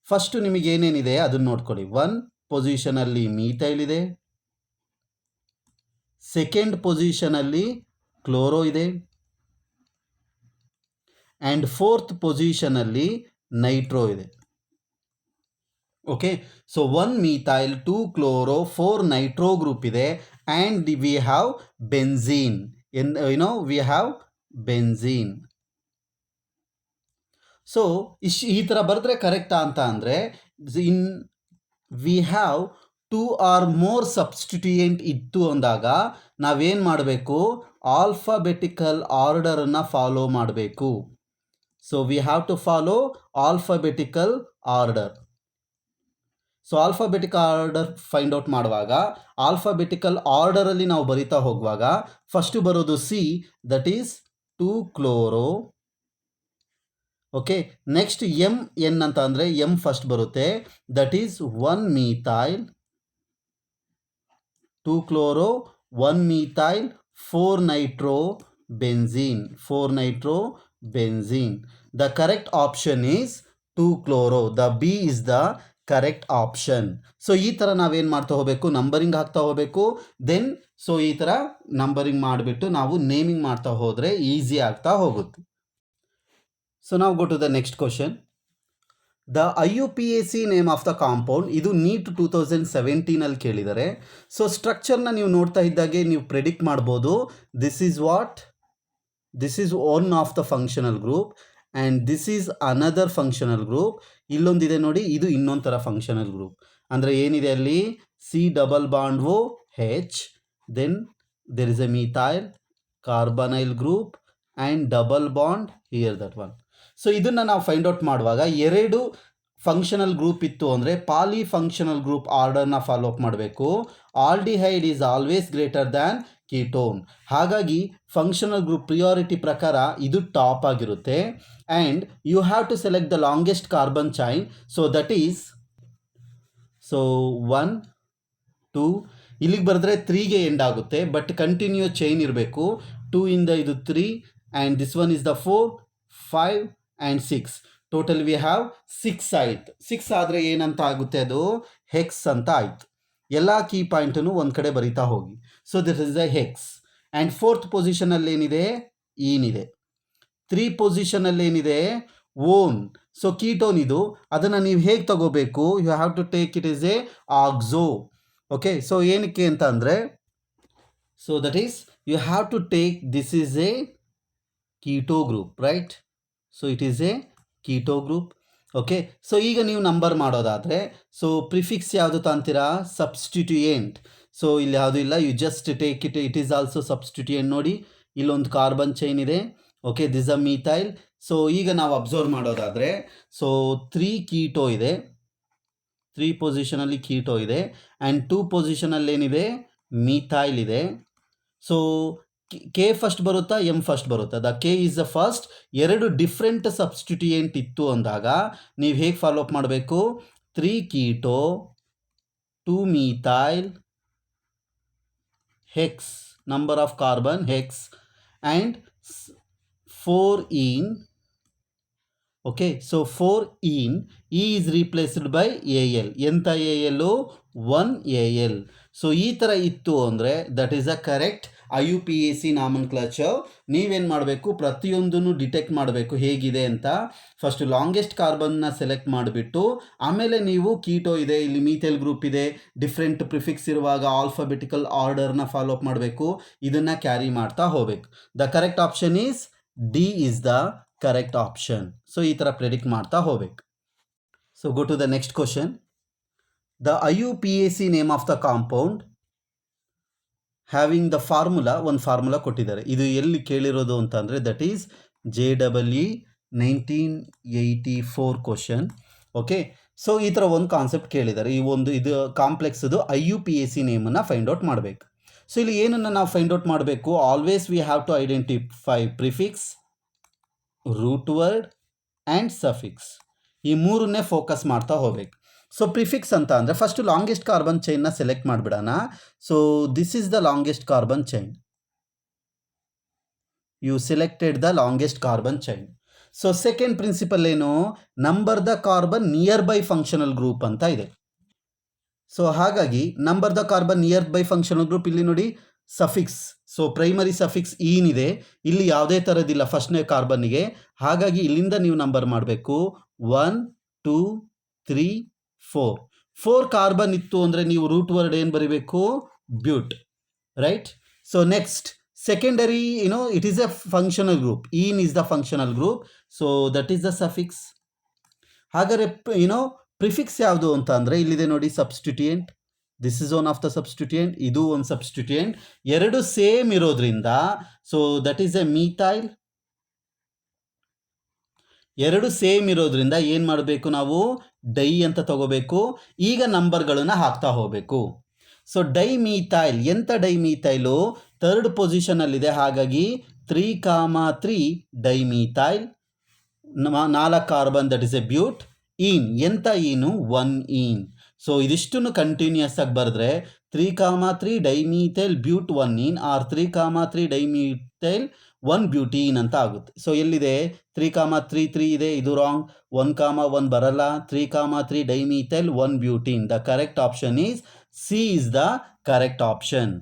ಫಸ್ಟು ನಿಮಗೆ ಏನೇನಿದೆ ಅದನ್ನು ನೋಡ್ಕೊಳ್ಳಿ. 1 ಪೊಸಿಷನಲ್ಲಿ ಮೀಥೈಲ್ ಇದೆ, ಸೆಕೆಂಡ್ ಪೊಸಿಷನಲ್ಲಿ ಕ್ಲೋರೋ ಇದೆ, ಆ್ಯಂಡ್ 4th ಪೊಸಿಷನಲ್ಲಿ ನೈಟ್ರೋ ಇದೆ. Okay, so 1 methyl, 2 chloro, 4 nitro group ಇದೆ, and we have benzene. We have benzene. So ಈ ಥರ ಬರೆದ್ರೆ ಕರೆಕ್ಟಾ ಅಂತ ಅಂದರೆ, in we have 2 or more substituent ಇತ್ತು ಅಂದಾಗ ನಾವೇನು ಮಾಡಬೇಕು, ಆಲ್ಫಾಬೆಟಿಕಲ್ ಆರ್ಡರನ್ನು ಫಾಲೋ ಮಾಡಬೇಕು. So we have to follow alphabetical order. So alphabetical order find out ಮಾಡುವಾಗ ಆಲ್ಫಾಬೆಟಿಕಲ್ ಆರ್ಡರಲ್ಲಿ ನಾವು ಬರಿತಾ ಹೋಗುವಾಗ ಫಸ್ಟು ಬರೋದು C, that is 2 chloro. Okay, next MN ಅಂತ ಅಂದರೆ M ಫಸ್ಟ್ ಬರುತ್ತೆ, that is 1 methyl, 2 chloro, 1 methyl, 4 Nitro benzene, 4 Nitro benzene. The correct option is 2 chloro. The B is the correct option. So ಈ ಥರ ನಾವೇನು ಮಾಡ್ತಾ ಹೋಗಬೇಕು, ನಂಬರಿಂಗ್ ಹಾಕ್ತಾ ಹೋಗಬೇಕು. ದೆನ್ ಸೊ ಈ ಥರ ನಂಬರಿಂಗ್ ಮಾಡಿಬಿಟ್ಟು ನಾವು ನೇಮಿಂಗ್ ಮಾಡ್ತಾ ಹೋದರೆ ಈಸಿ ಆಗ್ತಾ ಹೋಗುತ್ತೆ. ಸೊ ನಾವು go to the next question. The IUPAC name of the compound, ಇದು ನೀಟ್ 2017 ಕೇಳಿದ್ದಾರೆ. ಸೊ ಸ್ಟ್ರಕ್ಚರ್ನ ನೀವು ನೋಡ್ತಾ ಇದ್ದಾಗೆ ನೀವು ಪ್ರೆಡಿಕ್ಟ್ ಮಾಡ್ಬೋದು. This is one of the functional group and this is another functional group. ಇಲ್ಲೊಂದಿದೆ ನೋಡಿ, ಇದು ಇನ್ನೊಂದು ಥರ ಫಂಕ್ಷನಲ್ ಗ್ರೂಪ್. ಅಂದರೆ ಏನಿದೆ ಅಲ್ಲಿ, C+H, then there is a methyl carbonyl group and double bond here that one. So ಇದನ್ನು ನಾವು ಫೈಂಡ್ ಔಟ್ ಮಾಡುವಾಗ ಎರಡು ಫಂಕ್ಷನಲ್ ಗ್ರೂಪ್ ಇತ್ತು ಅಂದರೆ ಪಾಲಿ ಫಂಕ್ಷನಲ್ ಗ್ರೂಪ್ ಆರ್ಡರ್ನ ಫಾಲೋ ಅಪ್ ಮಾಡಬೇಕು. Aldehyde is always greater than ketone. ಹಾಗಾಗಿ ಫಂಕ್ಷನಲ್ ಗ್ರೂಪ್ ಪ್ರಿಯಾರಿಟಿ ಪ್ರಕಾರ ಇದು ಟಾಪ್ ಆಗಿರುತ್ತೆ. And you have to select the longest carbon chain. So that is 1 2 ಇಲ್ಲಿಗೆ ಬರೆದ್ರೆ 3ಗೆ ಎಂಡ್ ಆಗುತ್ತೆ, ಬಟ್ ಕಂಟಿನ್ಯೂ ಚೈನ್ ಇರಬೇಕು. 2 ಇಂದ ಇದು 3 and this one is the 4 5 and 6. Total we have 6 ಆಯಿತು. 6 ಆದರೆ ಏನಂತ ಆಗುತ್ತೆ, ಅದು ಹೆಕ್ಸ್ ಅಂತ ಆಯಿತು. ಎಲ್ಲ ಕೀ ಪಾಯಿಂಟನ್ನು ಒಂದು ಕಡೆ ಬರೀತಾ ಹೋಗಿ. So this is the hex. And 4th ಪೊಸಿಷನಲ್ಲಿ ಏನಿದೆ, ಈನಿದೆ. 3 ಪೊಸಿಷನಲ್ಲಿ ಏನಿದೆ, ಓನ್. ಸೊ ಕೀಟೋನ್ ಇದು, ಅದನ್ನು ನೀವು ಹೇಗೆ ತಗೋಬೇಕು, you have to take it is a oxo. Okay, so ಏನಕ್ಕೆ ಅಂತ ಅಂದರೆ, so that is you have to take this is a keto group, right? So it is a keto group. Okay, so ಈಗ ನೀವು ನಂಬರ್ ಮಾಡೋದಾದರೆ, ಸೊ ಪ್ರಿಫಿಕ್ಸ್ ಯಾವುದು ತಾಂತೀರಾ, ಸಬ್ಸ್ಟಿಟ್ಯೂಯೆಂಟ್. ಸೊ ಇಲ್ಲಿ ಯಾವುದೂ ಇಲ್ಲ, you just take it is also substituent. ನೋಡಿ, ಇಲ್ಲೊಂದು ಕಾರ್ಬನ್ ಚೈನ್ ಇದೆ. Okay, this a methyl. So ಈಗ ನಾವು ಅಬ್ಸರ್ವ್ ಮಾಡೋದಾದರೆ, ಸೊ 3 ಕೀಟೋ ಇದೆ, 3 ಪೊಸಿಷನಲ್ಲಿ ಕೀಟೋ ಇದೆ. ಆ್ಯಂಡ್ 2 ಪೊಸಿಷನಲ್ಲಿ ಏನಿದೆ, ಮಿಥೈಲ್ ಇದೆ. ಸೊ ಕೆ ಫಸ್ಟ್ ಬರುತ್ತಾ, ಎಮ್ ಫಸ್ಟ್ ಬರುತ್ತಾ? The K is the first. ಎರಡು ಡಿಫ್ರೆಂಟ್ ಸಬ್ಸ್ಟಿಟ್ಯೂಯೆಂಟ್ ಇತ್ತು ಅಂದಾಗ ನೀವು ಹೇಗೆ ಫಾಲೋ ಅಪ್ ಮಾಡಬೇಕು, 3 keto 2 methyl hex, number of carbon hex, and 4 in. Okay, so 4 in, E is replaced by AL. ಎಂಥ AL? 1 AL. ಸೊ ಈ ಥರ ಇತ್ತು ಅಂದರೆ that is a correct IUPAC ನಾಮನ್ಕ್ಲೇಚರ್. ನೀವೇನು ಮಾಡಬೇಕು, ಪ್ರತಿಯೊಂದನ್ನು ಡಿಟೆಕ್ಟ್ ಮಾಡಬೇಕು ಹೇಗಿದೆ ಅಂತ. ಫಸ್ಟ್ ಲಾಂಗೆಸ್ಟ್ ಕಾರ್ಬನ್ನ ಸೆಲೆಕ್ಟ್ ಮಾಡಿಬಿಟ್ಟು ಆಮೇಲೆ ನೀವು ಕೀಟೋ ಇದೆ, ಇಲ್ಲಿ ಮೀಥೈಲ್ ಗ್ರೂಪ್ ಇದೆ, ಡಿಫ್ರೆಂಟ್ ಪ್ರಿಫಿಕ್ಸ್ ಇರುವಾಗ ಆಲ್ಫಾಬೆಟಿಕಲ್ ಆರ್ಡರ್ನ ಫಾಲೋ ಅಪ್ ಮಾಡಬೇಕು. ಇದನ್ನು ಕ್ಯಾರಿ ಮಾಡ್ತಾ ಹೋಗಬೇಕು. The correct option is D is the correct option. So ಈ ಥರ ಪ್ರೆಡಿಕ್ಟ್ ಮಾಡ್ತಾ ಹೋಗ್ಬೇಕು. So go to the next question. The IUPAC name of the compound having the formula, ಒಂದು ಫಾರ್ಮುಲಾ ಕೊಟ್ಟಿದ್ದಾರೆ. ಇದು ಎಲ್ಲಿ ಕೇಳಿರೋದು ಅಂತಂದರೆ that is JEE 1984 question. Okay, so ಈ ಥರ ಒಂದು ಕಾನ್ಸೆಪ್ಟ್ ಕೇಳಿದ್ದಾರೆ. ಇದು ಕಾಂಪ್ಲೆಕ್ಸ್ದು IUPAC ನೇಮನ್ನು ಫೈಂಡ್ ಔಟ್ ಮಾಡಬೇಕು. ಸೊ ಇಲ್ಲಿ ಏನನ್ನು ನಾವು ಫೈಂಡ್ ಔಟ್ ಮಾಡಬೇಕು, always we have to identify prefix, root word and suffix. ಈ ಮೂರನ್ನೇ ಫೋಕಸ್ ಮಾಡ್ತಾ ಹೋಗ್ಬೇಕು. ಸೊ ಪ್ರಿಫಿಕ್ಸ್ ಅಂತ ಅಂದರೆ ಫಸ್ಟ್ ಲಾಂಗೆಸ್ಟ್ ಕಾರ್ಬನ್ ಚೈನ್ನ ಸೆಲೆಕ್ಟ್ ಮಾಡಿಬಿಡೋಣ. So this is the longest carbon chain. You selected the longest carbon chain. So second principal ಏನು, number the carbon near by functional group ಅಂತ ಇದೆ. ಸೊ ಹಾಗಾಗಿ number the carbon near by functional group, ಇಲ್ಲಿ ನೋಡಿ ಸಫಿಕ್ಸ್. ಸೊ ಪ್ರೈಮರಿ ಸಫಿಕ್ಸ್ ಈನಿದೆ, ಇಲ್ಲಿ ಯಾವುದೇ ಥರದಿಲ್ಲ ಫಸ್ಟ್ನೇ ಕಾರ್ಬನ್ನಿಗೆ. ಹಾಗಾಗಿ ಇಲ್ಲಿಂದ ನೀವು ನಂಬರ್ ಮಾಡಬೇಕು. 1 2 3 4. 4 ಕಾರ್ಬನ್ ಇತ್ತು ಅಂದರೆ ನೀವು ರೂಟ್ ವರ್ಡ್ ಏನು ಬರೀಬೇಕು, but, right? So next secondary, it is a functional group. Ene is the functional group. So that is the suffix. ಹಾಗಾದರೆ ಪ್ರಿಫಿಕ್ಸ್ ಯಾವುದು ಅಂತ ಅಂದರೆ ಇಲ್ಲಿದೆ ನೋಡಿ, substituent. This is one of the substituent, ಇದು ಒಂದು ಸಬ್ಸ್ಟಿಟ್ಯೂಯೆಂಟ್. ಎರಡು ಸೇಮ್ ಇರೋದ್ರಿಂದ so that is a methyl. ಎರಡು ಸೇಮ್ ಇರೋದ್ರಿಂದ ಏನು ಮಾಡಬೇಕು, ನಾವು ಡೈ ಅಂತ ತಗೋಬೇಕು. ಈಗ ನಂಬರ್ಗಳನ್ನು ಹಾಕ್ತಾ ಹೋಗಬೇಕು. ಸೊ ಡೈ ಮಿಥೈಲ್, ಎಂಥ ಡೈ ಮಿಥೈಲು, 3rd ಪೊಸಿಷನಲ್ಲಿದೆ. ಹಾಗಾಗಿ 3, 3 di methyl, 4 carbon, that is a but. Ene, ಎಂಥ ಈನು, 1 ಈನ್. ಸೊ ಇದಿಷ್ಟನ್ನು ಕಂಟಿನ್ಯೂಸ್ ಆಗಿ ಬರೆದ್ರೆ 3,3 ಡೈಮೀಥೈಲ್ ಬ್ಯೂಟ್ 1 or 3,3 ಡೈಮೀಥೈಲ್ 1 ಬ್ಯೂಟೀನ್ ಅಂತ ಆಗುತ್ತೆ. ಸೊ ಎಲ್ಲಿದೆ 3,3 ಇದೆ, ಇದು ರಾಂಗ್. 1,1 ಬರಲ್ಲ. 3,3 dimethyl 1 butene. The correct option is C is the correct option.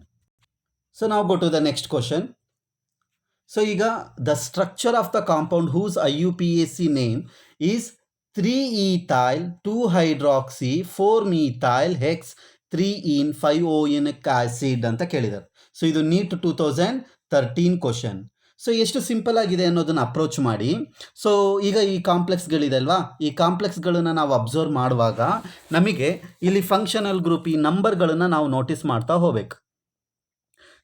So ನಾವು go to the next question. So ಈಗ the structure of the compound whose IUPAC name is 3-ethyl 2-hydroxy 4-methyl hex 3-ene 5-oenic acid ಅಂತ ಕೇಳಿದ್ದಾರೆ. ಸೊ ಇದು ನೀಟ್ 2013 ಕ್ವಶನ್. ಸೊ ಎಷ್ಟು ಸಿಂಪಲ್ ಆಗಿದೆ ಅನ್ನೋದನ್ನು ಅಪ್ರೋಚ್ ಮಾಡಿ. ಸೊ ಈಗ ಈ ಕಾಂಪ್ಲೆಕ್ಸ್ಗಳಿದೆ ಅಲ್ವಾ, ಈ ಕಾಂಪ್ಲೆಕ್ಸ್ಗಳನ್ನು ನಾವು ಅಬ್ಸರ್ವ್ ಮಾಡುವಾಗ ನಮಗೆ ಇಲ್ಲಿ ಫಂಕ್ಷನಲ್ ಗ್ರೂಪ್ ಈ ನಂಬರ್ಗಳನ್ನು ನಾವು ನೋಟಿಸ್ ಮಾಡ್ತಾ ಹೋಗ್ಬೇಕು.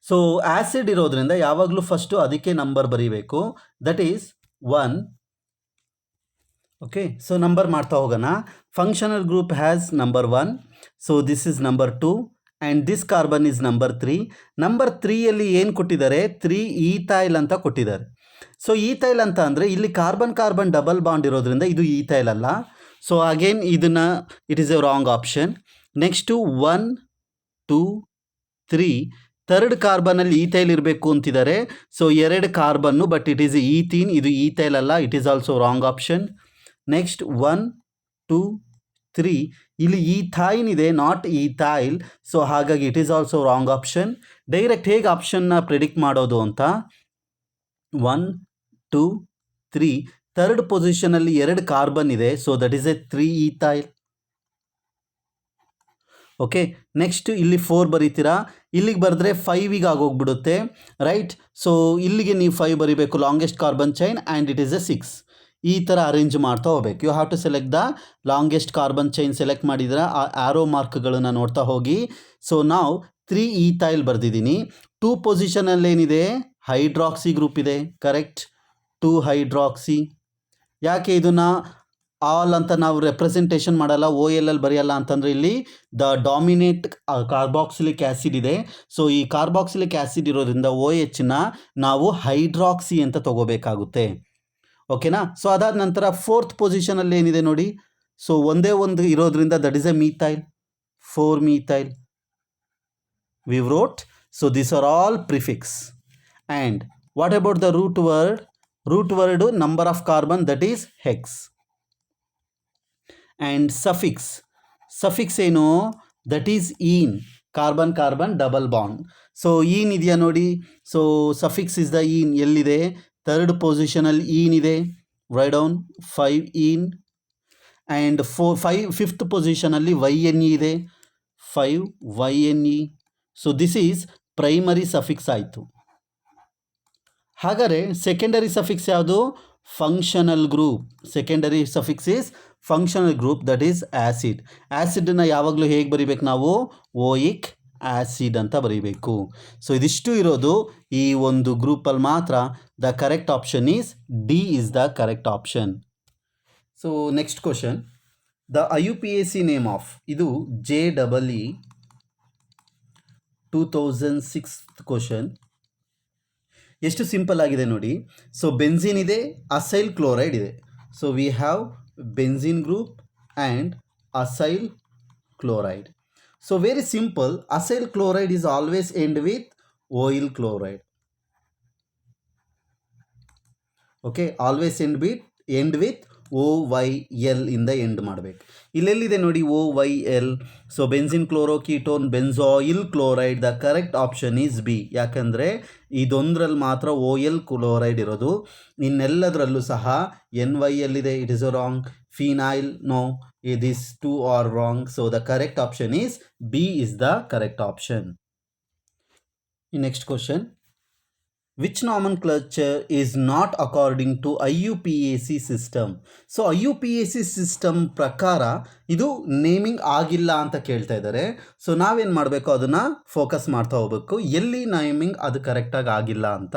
ಸೊ ಆ್ಯಸಿಡ್ ಇರೋದ್ರಿಂದ ಯಾವಾಗಲೂ ಫಸ್ಟು ಅದಕ್ಕೆ ನಂಬರ್ ಬರೀಬೇಕು. That is 1. Okay, so number ಮಾಡ್ತಾ ಹೋಗೋಣ. Functional group has number 1. So this is number 2 and this carbon is number 3. Number 3ಯಲ್ಲಿ ಏನು ಕೊಟ್ಟಿದ್ದಾರೆ, 3-ethyl ಅಂತ ಕೊಟ್ಟಿದ್ದಾರೆ. ಸೊ ಈಥೈಲ್ ಅಂತ ಅಂದರೆ ಇಲ್ಲಿ ಕಾರ್ಬನ್ ಡಬಲ್ ಬಾಂಡ್ ಇರೋದ್ರಿಂದ ಇದು ಈಥೈಲ್ ಅಲ್ಲ. ಸೊ ಅಗೇನ್ ಇದನ್ನು it is a wrong option. Next 1, 2, 3 third ಕಾರ್ಬನಲ್ಲಿ ಈಥೈಲ್ ಇರಬೇಕು ಅಂತಿದ್ದಾರೆ. So 2 carbon, but it is ethene, ಇದು ಈಥೈಲ್ ಅಲ್ಲ, it is also wrong option. Next 1, 2, 3 ಇಲ್ಲಿ ಈಥೈನ್ ಇದೆ, ನಾಟ್ ಈಥೈಲ್. ಸೊ ಹಾಗಾಗಿ it is also wrong option. Direct ಹೇಗೆ ಆಪ್ಷನ್ನ ಪ್ರಿಡಿಕ್ಟ್ ಮಾಡೋದು ಅಂತ, 1, 2, 3 ಥರ್ಡ್ ಪೊಸಿಷನಲ್ಲಿ 2 ಕಾರ್ಬನ್ ಇದೆ. So that is A 3-ethyl. Okay, next ಇಲ್ಲಿ 4 ಬರೀತೀರಾ, ಇಲ್ಲಿಗೆ ಬರೆದ್ರೆ 5ಗೆ ಆಗೋಗ್ಬಿಡುತ್ತೆ, ರೈಟ್. ಸೊ ಇಲ್ಲಿಗೆ ನೀವು 5 ಬರೀಬೇಕು, longest carbon chain, and it is a 6. ಈ ಥರ ಅರೇಂಜ್ ಮಾಡ್ತಾ ಹೋಗ್ಬೇಕು. You have to select the longest carbon chain. Select ಮಾಡಿದ್ರೆ ಆ ಆ್ಯರೋ ಮಾರ್ಕ್ಗಳನ್ನು ನೋಡ್ತಾ ಹೋಗಿ. ಸೊ ನಾವು 3-ethyl ಬರೆದಿದ್ದೀನಿ. 2 ಪೊಸಿಷನಲ್ಲಿ ಏನಿದೆ, ಹೈಡ್ರಾಕ್ಸಿ ಗ್ರೂಪ್ ಇದೆ, ಕರೆಕ್ಟ್, 2-hydroxy. ಯಾಕೆ ಇದನ್ನು ಆಲ್ ಅಂತ ನಾವು ರೆಪ್ರೆಸೆಂಟೇಷನ್ ಮಾಡಲ್ಲ, OLL ಬರೆಯಲ್ಲ ಅಂತಂದರೆ ಇಲ್ಲಿ ದ ಡಾಮಿನೇಟ್ ಕಾರ್ಬಾಕ್ಸಿಲಿಕ್ ಆ್ಯಸಿಡ್ ಇದೆ. ಸೊ ಈ ಕಾರ್ಬಾಕ್ಸಿಲಿಕ್ ಆ್ಯಸಿಡ್ ಇರೋದ್ರಿಂದ OHನ ನಾವು ಹೈಡ್ರಾಕ್ಸಿ ಅಂತ ತಗೋಬೇಕಾಗುತ್ತೆ. ಓಕೆನಾ. ಸೊ ಅದಾದ ನಂತರ 4th ಪೊಸಿಷನಲ್ಲಿ ಏನಿದೆ ನೋಡಿ, ಸೊ ಒಂದೇ ಒಂದು ಇರೋದ್ರಿಂದ that is a methyl, 4-methyl we wrote. So this are all prefix. And what about the root word? Root word number of carbon, that is hex. And suffix ಏನು, that is ene, carbon double bond. So ene ಇದೆಯಾ ನೋಡಿ, so suffix is the ene. ಎಲ್ಲಿದೆ, ಥರ್ಡ್ ಪೊಸಿಷನಲ್ಲಿ ಈನ್ ಇದೆ, write down 5-ene. And 5th ಪೊಸಿಷನಲ್ಲಿ YNE ಇದೆ, 5YNE. So this is primary suffix ಆಯಿತು. ಹಾಗಾದರೆ ಸೆಕೆಂಡರಿ ಸಫಿಕ್ಸ್ ಯಾವುದು, functional group. Secondary suffix is functional group, that is acid. ಆ್ಯಸಿಡನ್ನು ಯಾವಾಗಲೂ ಹೇಗೆ ಬರೀಬೇಕು ನಾವು, ಓಯಿಕ್ ಆ್ಯಸಿಡ್ ಅಂತ ಬರೀಬೇಕು. ಸೊ ಇದಿಷ್ಟು ಇರೋದು ಈ ಒಂದು ಗ್ರೂಪಲ್ಲಿ ಮಾತ್ರ. The correct option is D is the correct option. So next question, the IUPAC name of, ಇದು JEE 2006 ಕ್ವಶನ್. ಎಷ್ಟು ಸಿಂಪಲ್ ಆಗಿದೆ ನೋಡಿ. ಸೊ ಬೆನ್ಝೀನ್ ಇದೆ, ಅಸೈಲ್ ಕ್ಲೋರೈಡ್ ಇದೆ. So we have benzene group and acyl chloride. So very simple, acyl chloride is always end with oyl chloride. Okay, always end with OYL ಇಂದ ಎಂಡ್ ಮಾಡಬೇಕು. ಇಲ್ಲೆಲ್ಲಿದೆ ನೋಡಿ OYL. So benzene chloroketone benzoyl chloride. The correct option is B. ಯಾಕಂದರೆ ಇದೊಂದರಲ್ಲಿ ಮಾತ್ರ OL ಕ್ಲೋರೈಡ್ ಇರೋದು, ಇನ್ನೆಲ್ಲದರಲ್ಲೂ ಸಹ NYL ಇದೆ. It is a wrong. Phenyl, no, these two are wrong. So the correct option is B is the correct option. Next question, which nomenclature is not according to IUPAC system? So IUPAC system ಪ್ರಕಾರ ಇದು ನೇಮಿಂಗ್ ಆಗಿಲ್ಲ ಅಂತ ಕೇಳ್ತಾ ಇದ್ದಾರೆ. ಸೊ ನಾವೇನು ಮಾಡಬೇಕು, ಅದನ್ನು ಫೋಕಸ್ ಮಾಡ್ತಾ ಹೋಗ್ಬೇಕು, ಎಲ್ಲಿ ನೇಮಿಂಗ್ ಅದು ಕರೆಕ್ಟಾಗಿ ಆಗಿಲ್ಲ ಅಂತ.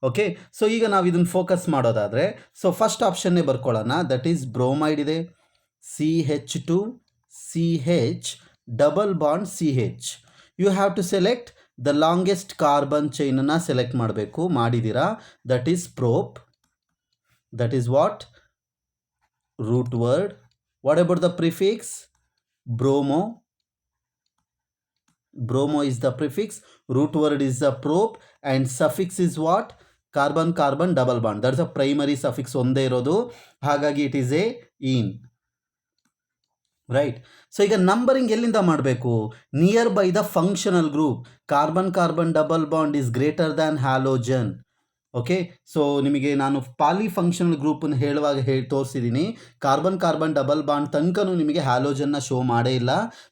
ಓಕೆ, ಸೊ ಈಗ ನಾವು ಇದನ್ನು ಫೋಕಸ್ ಮಾಡೋದಾದರೆ, ಸೊ ಫಸ್ಟ್ ಆಪ್ಷನ್ನೇ ಬರ್ಕೊಳ್ಳೋಣ. ದಟ್ ಈಸ್ ಬ್ರೋಮೈಡ್ ಇದೆ, CH2 CH double bond CH. You have to select the longest carbon ಚೈನನ್ನು ಸೆಲೆಕ್ಟ್ ಮಾಡಬೇಕು. ಮಾಡಿದ್ದೀರಾ, that is prop. That is what, root word. What about the prefix, bromo. Bromo is the prefix, root word is the prop, and suffix is what? Carbon carbon double bond. That's a primary suffix ಒಂದೇ ಇರೋದು, ಹಾಗಾಗಿ it is a ene. Right. So ಈಗ ನಂಬರಿಂಗ್ ಎಲ್ಲಿಂದ ಮಾಡಬೇಕು? Near by the functional group. Carbon carbon double bond is greater than halogen. Okay, so ನಿಮಗೆ ನಾನು ಪಾಲಿ ಫಂಕ್ಷನಲ್ ಗ್ರೂಪನ್ನು ಹೇಳುವಾಗ ತೋರಿಸಿದ್ದೀನಿ. ಕಾರ್ಬನ್ ಕಾರ್ಬನ್ ಡಬಲ್ ಬಾಂಡ್ ತನಕನೂ ನಿಮಗೆ ಹ್ಯಾಲೋಜನ್ನ ಶೋ ಮಾಡೇ ಇಲ್ಲ.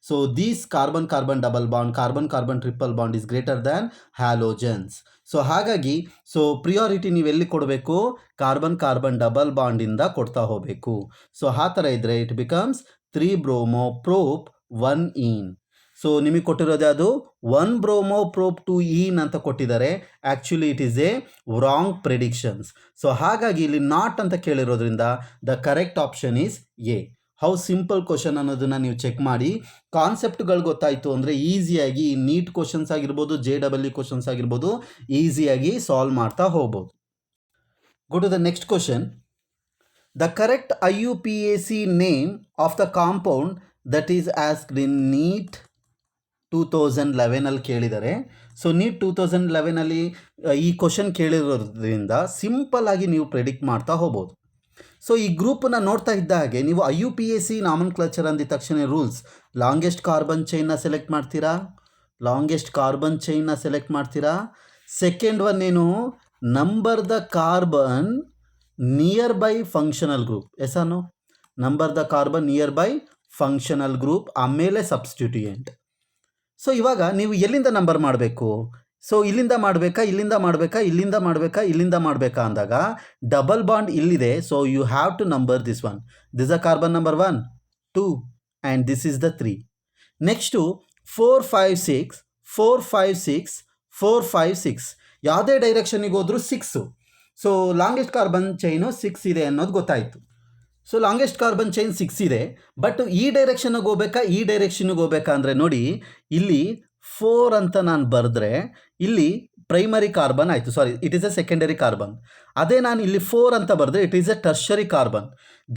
So these carbon carbon double bond, carbon carbon triple bond is greater than halogens. So ಹಾಗಾಗಿ ಸೊ ಪ್ರಿಯಾರಿಟಿ ನೀವೆಲ್ಲಿ ಕೊಡಬೇಕು? ಕಾರ್ಬನ್ ಕಾರ್ಬನ್ ಡಬಲ್ ಬಾಂಡಿಂದ ಕೊಡ್ತಾ ಹೋಗಬೇಕು. ಸೊ ಆ ಥರ ಇದ್ದರೆ it becomes 3 bromo prop 1 ene. So ನಿಮಗೆ ಕೊಟ್ಟಿರೋದು ಅದು 1 ಬ್ರೋಮೋ ಪ್ರೋಪ್ 2 ಈನ್ ಅಂತ ಕೊಟ್ಟಿದ್ದಾರೆ. Actually it is a wrong predictions. So ಹಾಗಾಗಿ ಇಲ್ಲಿ ನಾಟ್ ಅಂತ ಕೇಳಿರೋದ್ರಿಂದ the correct option is A. How simple question ಅನ್ನೋದನ್ನು ನೀವು ಚೆಕ್ ಮಾಡಿ. ಕಾನ್ಸೆಪ್ಟ್ಗಳು ಗೊತ್ತಾಯಿತು ಅಂದರೆ ಈಸಿಯಾಗಿ ನೀಟ್ ಕ್ವಶನ್ಸ್ ಆಗಿರ್ಬೋದು, JEE ಕ್ವಶನ್ಸ್ ಆಗಿರ್ಬೋದು, ಈಸಿಯಾಗಿ ಸಾಲ್ವ್ ಮಾಡ್ತಾ ಹೋಗ್ಬೋದು. Go to the next question. The correct IUPAC name of the compound that is asked in NEET 2011 ಅಲ್ಲಿ ಕೇಳಿದ್ದಾರೆ. ಸೊ NEET 2011 ಅಲ್ಲಿ ಈ ಕ್ವಶನ್ ಕೇಳಿರೋದ್ರಿಂದ ಸಿಂಪಲ್ ಆಗಿ ನೀವು ಪ್ರೆಡಿಕ್ಟ್ ಮಾಡ್ತಾ ಹೋಗ್ಬೋದು. ಸೊ ಈ ಗ್ರೂಪನ್ನು ನೋಡ್ತಾ ಇದ್ದ ಹಾಗೆ ನೀವು IUPAC ನಾಮನ್ಕ್ಲಚರ್ ಅಂದಿದ ತಕ್ಷಣ ರೂಲ್ಸ್, ಲಾಂಗೆಸ್ಟ್ ಕಾರ್ಬನ್ ಚೈನ್ನ ಸೆಲೆಕ್ಟ್ ಮಾಡ್ತೀರಾ, ಸೆಕೆಂಡ್ ಒನ್ ಏನು, number the carbon near by functional group. ಎಸಾನು number the carbon near by functional group, ಆಮೇಲೆ ಸಬ್ಸ್ಟಿಟ್ಯೂಯೆಂಟ್. ಸೊ ಇವಾಗ ನೀವು ಎಲ್ಲಿಂದ ನಂಬರ್ ಮಾಡಬೇಕು? ಸೊ ಇಲ್ಲಿಂದ ಮಾಡಬೇಕಾ ಅಂದಾಗ ಡಬಲ್ ಬಾಂಡ್ ಇಲ್ಲಿದೆ. So you have to number this one. This a carbon number 1, 2 and this is the 3. Next 4, 5, 6 ಯಾವುದೇ ಡೈರೆಕ್ಷನಿಗೆ ಹೋದರೂ 6. ಸೊ ಲಾಂಗೆಸ್ಟ್ ಕಾರ್ಬನ್ ಚೈನು 6 ಇದೆ ಅನ್ನೋದು ಗೊತ್ತಾಯಿತು. ಸೊ ಲಾಂಗೆಸ್ಟ್ ಕಾರ್ಬನ್ ಚೈನ್ 6 ಇದೆ. ಬಟ್ ಈ ಡೈರೆಕ್ಷನ್ಗೆ ಹೋಗ್ಬೇಕಾ ಅಂದರೆ ನೋಡಿ, ಇಲ್ಲಿ 4 ಅಂತ ನಾನು ಬರೆದ್ರೆ ಇಲ್ಲಿ ಪ್ರೈಮರಿ ಕಾರ್ಬನ್ ಆಯಿತು. Sorry, it is a secondary carbon. ಅದೇ ನಾನು ಇಲ್ಲಿ 4 ಅಂತ ಬರೆದ್ರೆ it is a tertiary carbon.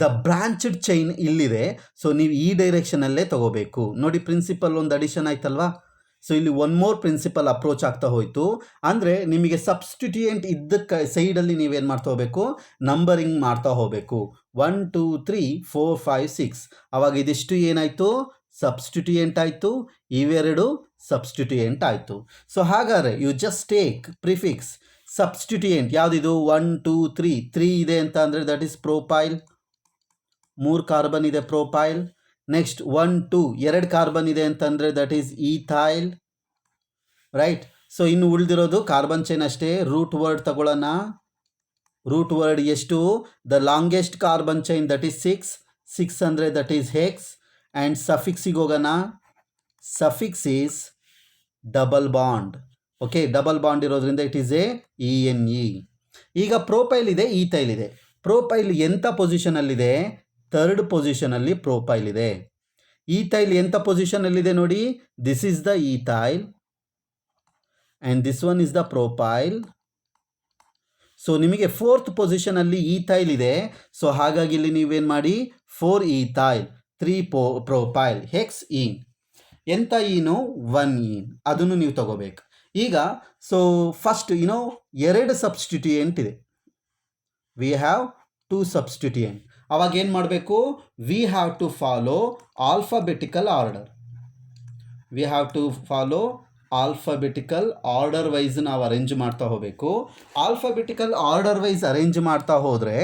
The branched chain ಇಲ್ಲಿದೆ. ಸೊ ನೀವು ಈ ಡೈರೆಕ್ಷನಲ್ಲೇ ತಗೋಬೇಕು. ನೋಡಿ, ಪ್ರಿನ್ಸಿಪಲ್ ಒಂದು ಅಡಿಷನ್ ಆಯ್ತಲ್ವಾ? ಸೊ ಇಲ್ಲಿ ಒನ್ ಮೋರ್ ಪ್ರಿನ್ಸಿಪಲ್ ಅಪ್ರೋಚ್ ಆಗ್ತಾ ಹೋಯಿತು. ಅಂದರೆ ನಿಮಗೆ ಸಬ್ಸ್ಟಿಟ್ಯೂಯೆಂಟ್ ಇದ್ದಕ್ಕೆ ಸೈಡಲ್ಲಿ ನೀವೇನು ಮಾಡ್ತಾ ಹೋಗಬೇಕು? ನಂಬರಿಂಗ್ ಮಾಡ್ತಾ ಹೋಗಬೇಕು. 1, 2, 3, 4, 5, 6. ಅವಾಗ ಇದಿಷ್ಟು ಏನಾಯಿತು? ಸಬ್ಸ್ಟಿಟ್ಯೂಯೆಂಟ್ ಆಯಿತು. ಇವೆರಡು ಸಬ್ಸ್ಟಿಟ್ಯೂಯೆಂಟ್ ಆಯಿತು. ಸೊ ಹಾಗಾದರೆ you just take prefix substituent. ಯಾವುದಿದು? 1, 2, 3 ಇದೆ ಅಂತ ಅಂದರೆ ದಟ್ ಈಸ್ ಪ್ರೋಪೈಲ್. 3 ಕಾರ್ಬನ್ ಇದೆ ಪ್ರೋಪೈಲ್. ನೆಕ್ಸ್ಟ್ 1, 2 2 ಕಾರ್ಬನ್ ಇದೆ ಅಂತಂದರೆ that is ethyl. Right. So ಇನ್ನು ಉಳಿದಿರೋದು ಕಾರ್ಬನ್ ಚೈನ್ ಅಷ್ಟೇ. ರೂಟ್ ವರ್ಡ್ ತಗೊಳ್ಳೋಣ. ರೂಟ್ ವರ್ಡ್ ಎಷ್ಟು? The longest carbon chain that is 6 ಅಂದರೆ ದಟ್ ಈಸ್ ಹೆಕ್ಸ್. ಆ್ಯಂಡ್ ಸಫಿಕ್ಸಿಗೆ ಹೋಗೋಣ. Suffix is double bond. Okay, double bond ಇರೋದ್ರಿಂದ ಇಟ್ ಈಸ್ ಎ ENE. ಈಗ ಪ್ರೋಪೈಲ್ ಇದೆ, ಈಥೈಲ್ ಇದೆ. ಪ್ರೋಪೈಲ್ ಎಂಥ ಪೊಸಿಷನಲ್ಲಿದೆ? 3rd ಪೊಸಿಷನಲ್ಲಿ ಪ್ರೋಪೈಲ್ ಇದೆ. ಈಥೈಲ್ ಎಂಥ ಪೊಸಿಷನಲ್ಲಿದೆ ನೋಡಿ? This is the ethyl and this one is the propyl. So ನಿಮಗೆ 4th ಪೊಸಿಷನಲ್ಲಿ ಈಥೈಲ್ ಇದೆ. ಸೊ ಹಾಗಾಗಿ ಇಲ್ಲಿ ನೀವೇನು ಮಾಡಿ? 4 ಈಥೈಲ್, 3 ಪ್ರೋಪೈಲ್, ಹೆಕ್ಸ್ ಈನ್. ಎಂಥ ಈನು? 1 ಈನ್. ಅದನ್ನು ನೀವು ತಗೋಬೇಕು. ಈಗ ಸೊ ಫಸ್ಟ್ 2 ಸಬ್ಸ್ಟಿಟ್ಯೂಯೆಂಟ್ ಇದೆ. We have 2 substituent. ಅವಾಗ ಏನು ಮಾಡಬೇಕು? We have to follow alphabetical order wise ನಾವು ಅರೇಂಜ್ ಮಾಡ್ತಾ ಹೋಗಬೇಕು. ಆಲ್ಫಾಬೆಟಿಕಲ್ ಆರ್ಡರ್ ವೈಸ್ ಅರೇಂಜ್ ಮಾಡ್ತಾ ಹೋದರೆ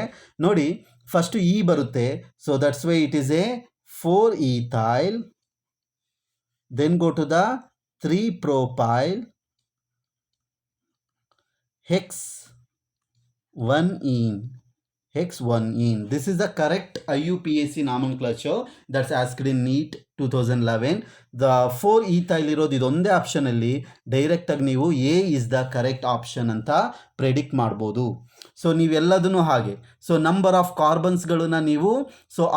ನೋಡಿ, ಫಸ್ಟು ಇ ಬರುತ್ತೆ. So that's why it is a 4 ethyl. Then go to the 3 propyl, hex 1 ene. This is the correct IUPAC nomenclature that's asked in NEET 2011. The 4 ethyl ಇರೋದು ಇದೊಂದೇ ಆಪ್ಷನಲ್ಲಿ ಡೈರೆಕ್ಟಾಗಿ ನೀವು A is the correct option ಅಂತ ಪ್ರೆಡಿಕ್ಟ್ ಮಾಡ್ಬೋದು. ಸೊ ನೀವೆಲ್ಲದನ್ನು ಹಾಗೆ. ಸೊ ನಂಬರ್ ಆಫ್ ಕಾರ್ಬನ್ಸ್ಗಳನ್ನ ನೀವು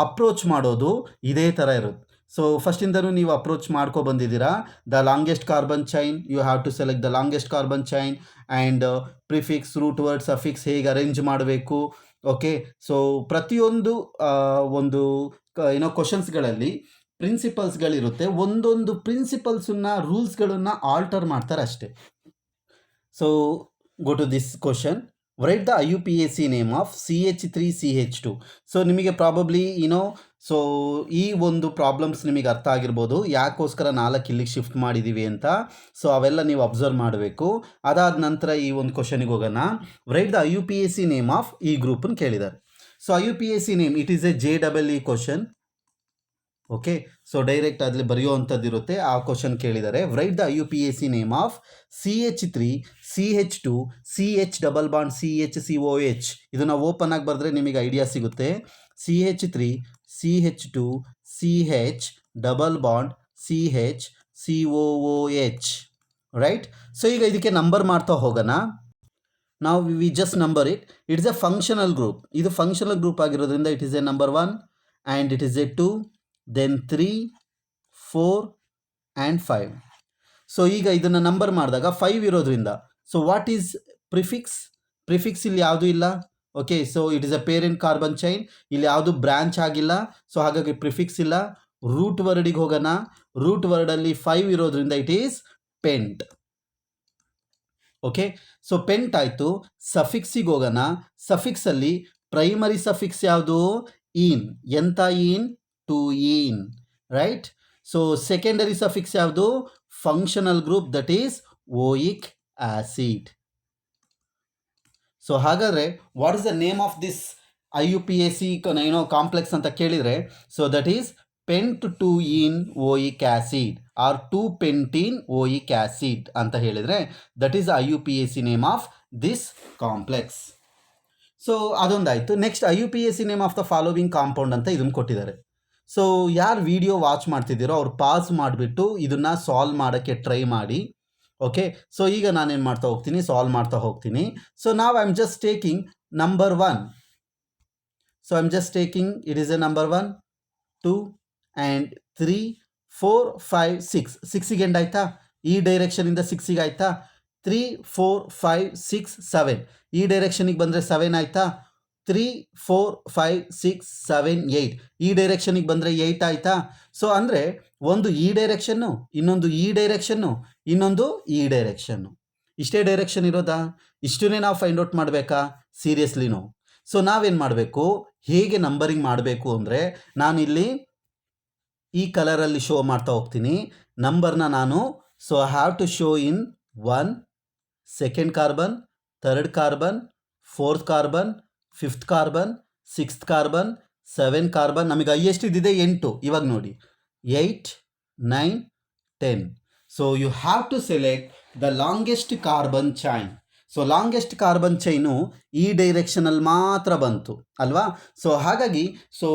ಅಪ್ರೋಚ್ ಮಾಡೋದು ಇದೇ ಥರ ಇರುತ್ತೆ. ಸೊ ಫಸ್ಟಿಂದನೂ ನೀವು ಅಪ್ರೋಚ್ ಮಾಡ್ಕೊ ಬಂದಿದ್ದೀರಾ. The longest carbon chain, you have to select the longest carbon chain and prefix, root word, suffix ಹೇಗೆ ಅರೇಂಜ್ ಮಾಡಬೇಕು. ಓಕೆ, ಸೊ ಪ್ರತಿಯೊಂದು ಒಂದು ಕ್ವಶನ್ಸ್ಗಳಲ್ಲಿ ಪ್ರಿನ್ಸಿಪಲ್ಸ್ಗಳಿರುತ್ತೆ, ಒಂದೊಂದು ಪ್ರಿನ್ಸಿಪಲ್ಸನ್ನ ರೂಲ್ಸ್ಗಳನ್ನು ಆಲ್ಟರ್ ಮಾಡ್ತಾರೆ ಅಷ್ಟೇ. So go to this question. Write the IUPAC name of CH3CH2. So ನಿಮಗೆ ಪ್ರಾಬಬ್ಲಿ ಸೊ ಈ ಒಂದು ಪ್ರಾಬ್ಲಮ್ಸ್ ನಿಮಗೆ ಅರ್ಥ ಆಗಿರ್ಬೋದು, ಯಾಕೋಸ್ಕರ 4 ಇಲ್ಲಿಗೆ ಶಿಫ್ಟ್ ಮಾಡಿದ್ದೀವಿ ಅಂತ. ಸೊ ಅವೆಲ್ಲ ನೀವು ಅಬ್ಸರ್ವ್ ಮಾಡಬೇಕು. ಅದಾದ ನಂತರ ಈ ಒಂದು ಕ್ವಶನಿಗೆ ಹೋಗೋಣ. Right the IUPAC name of ಈ ಗ್ರೂಪನ್ನು ಕೇಳಿದ್ದಾರೆ. So IUPAC name, it is A JEE question. Okay, so direct ಅಲ್ಲಿ ಬರೆಯುವಂಥದ್ದು ಇರುತ್ತೆ. ಆ ಕ್ವಶನ್ ಕೇಳಿದ್ದಾರೆ. Right the IUPAC name of CH3 CH2 CH double bond CH ಇದನ್ನು ಓಪನ್ ಆಗಿ ಬರೆದ್ರೆ ನಿಮಗೆ ಐಡಿಯಾ ಸಿಗುತ್ತೆ. CH3 CH2 CH double bond CH right. So ಈಗ ಇದಕ್ಕೆ ನಂಬರ್ ಮಾಡ್ತಾ ಹೋಗೋಣ. ನಾವು we just number it's A functional group. ಇದು ಫಂಕ್ಷನಲ್ ಗ್ರೂಪ್ ಆಗಿರೋದ್ರಿಂದ it is a number 1 and it is a 2, then 3, 4 and 5. So ಈಗ ಇದನ್ನು ನಂಬರ್ ಮಾಡಿದಾಗ 5 ಇರೋದ್ರಿಂದ, ಸೊ ವಾಟ್ ಈಸ್ ಪ್ರಿಫಿಕ್ಸ್ ಇಲ್ಲಿ ಯಾವುದೂ ಇಲ್ಲ. Okay, so it is a parent carbon chain, ಇಲ್ಲಿ ಯಾವುದು ಬ್ರಾಂಚ್ ಆಗಿಲ್ಲ, ಸೊ ಹಾಗಾಗಿ ಪ್ರಿಫಿಕ್ಸ್ ಇಲ್ಲ. ರೂಟ್ ವರ್ಡಿಗೆ ಹೋಗೋಣ. ರೂಟ್ ವರ್ಡಲ್ಲಿ 5 ಇರೋದ್ರಿಂದ it is pent. Okay, so pent ಆಯಿತು. ಸಫಿಕ್ಸಿಗೆ ಹೋಗೋಣ. ಸಫಿಕ್ಸಲ್ಲಿ ಪ್ರೈಮರಿ ಸಫಿಕ್ಸ್ ಯಾವುದು? ಈನ್. ಎಂಥ ene? Two ene, right. So secondary suffix ಯಾವುದು? Functional group, that is oic acid. So ಹಾಗಾದರೆ what is the name of this IUPAC complex ಅಂತ ಕೇಳಿದರೆ, so that is pent two ene oic acid or 2-pentene oic acid ಅಂತ ಹೇಳಿದರೆ that is IUPAC name of this complex. So ಅದೊಂದಾಯಿತು. Next IUPAC name of the following compound ಅಂತ ಇದನ್ನು ಕೊಟ್ಟಿದ್ದಾರೆ. ಸೊ ಯಾರು ವಿಡಿಯೋ ವಾಚ್ ಮಾಡ್ತಿದ್ದೀರೋ ಅವ್ರು ಪಾಸ್ ಮಾಡಿಬಿಟ್ಟು ಇದನ್ನು ಸಾಲ್ವ್ ಮಾಡೋಕ್ಕೆ ಟ್ರೈ ಮಾಡಿ. ಓಕೆ, ಸೊ ಈಗ ನಾನೇನು ಮಾಡ್ತಾ ಹೋಗ್ತೀನಿ, ಸಾಲ್ವ್ ಮಾಡ್ತಾ ಹೋಗ್ತೀನಿ. ಸೊ ನಾವು I am just taking number 1. So I am just taking, it is a number 1, 2 and 3, 4, 5, 6. 6ಗೆ ಎಂಡ್ ಆಯಿತಾ? ಈ ಡೈರೆಕ್ಷನಿಂದ 6ಗೆ ಆಯಿತಾ? 3, 4, 5, 6, 7. ಈ ಡೈರೆಕ್ಷನಿಗೆ ಬಂದರೆ 7 ಆಯಿತಾ? 3, 4, 5, 6, 7, 8. ಈ ಡೈರೆಕ್ಷನಿಗೆ ಬಂದರೆ 8 ಆಯಿತಾ? ಸೊ ಅಂದರೆ ಒಂದು ಈ ಡೈರೆಕ್ಷನ್ನು, ಇನ್ನೊಂದು ಈ ಡೈರೆಕ್ಷನ್ನು, ಇನ್ನೊಂದು ಈ ಡೈರೆಕ್ಷನ್ನು. ಇಷ್ಟೇ ಡೈರೆಕ್ಷನ್ ಇರೋದಾ? ಇಷ್ಟನ್ನೇ ನಾವು ಫೈಂಡ್ ಔಟ್ ಮಾಡಬೇಕಾ? ಸೀರಿಯಸ್ಲಿನೋ? ಸೊ ನಾವೇನು ಮಾಡಬೇಕು, ಹೇಗೆ ನಂಬರಿಂಗ್ ಮಾಡಬೇಕು ಅಂದರೆ, ನಾನಿಲ್ಲಿ ಈ ಕಲರಲ್ಲಿ ಶೋ ಮಾಡ್ತಾ ಹೋಗ್ತೀನಿ ನಂಬರ್ನ ನಾನು. So I have to show in 1, second carbon, third carbon, fourth carbon, fifth carbon, sixth carbon, 7 carbon. ನಮಗೆ ಹೈಯೆಸ್ಟ್ ಇದ್ದಿದೆ 8. ಇವಾಗ ನೋಡಿ 8, 9, 10. So you have to select the longest carbon chain. So longest carbon chain ಈ ಡೈರೆಕ್ಷನಲ್ಲಿ ಮಾತ್ರ ಬಂತು ಅಲ್ವಾ? ಸೊ ಹಾಗಾಗಿ ಸೊ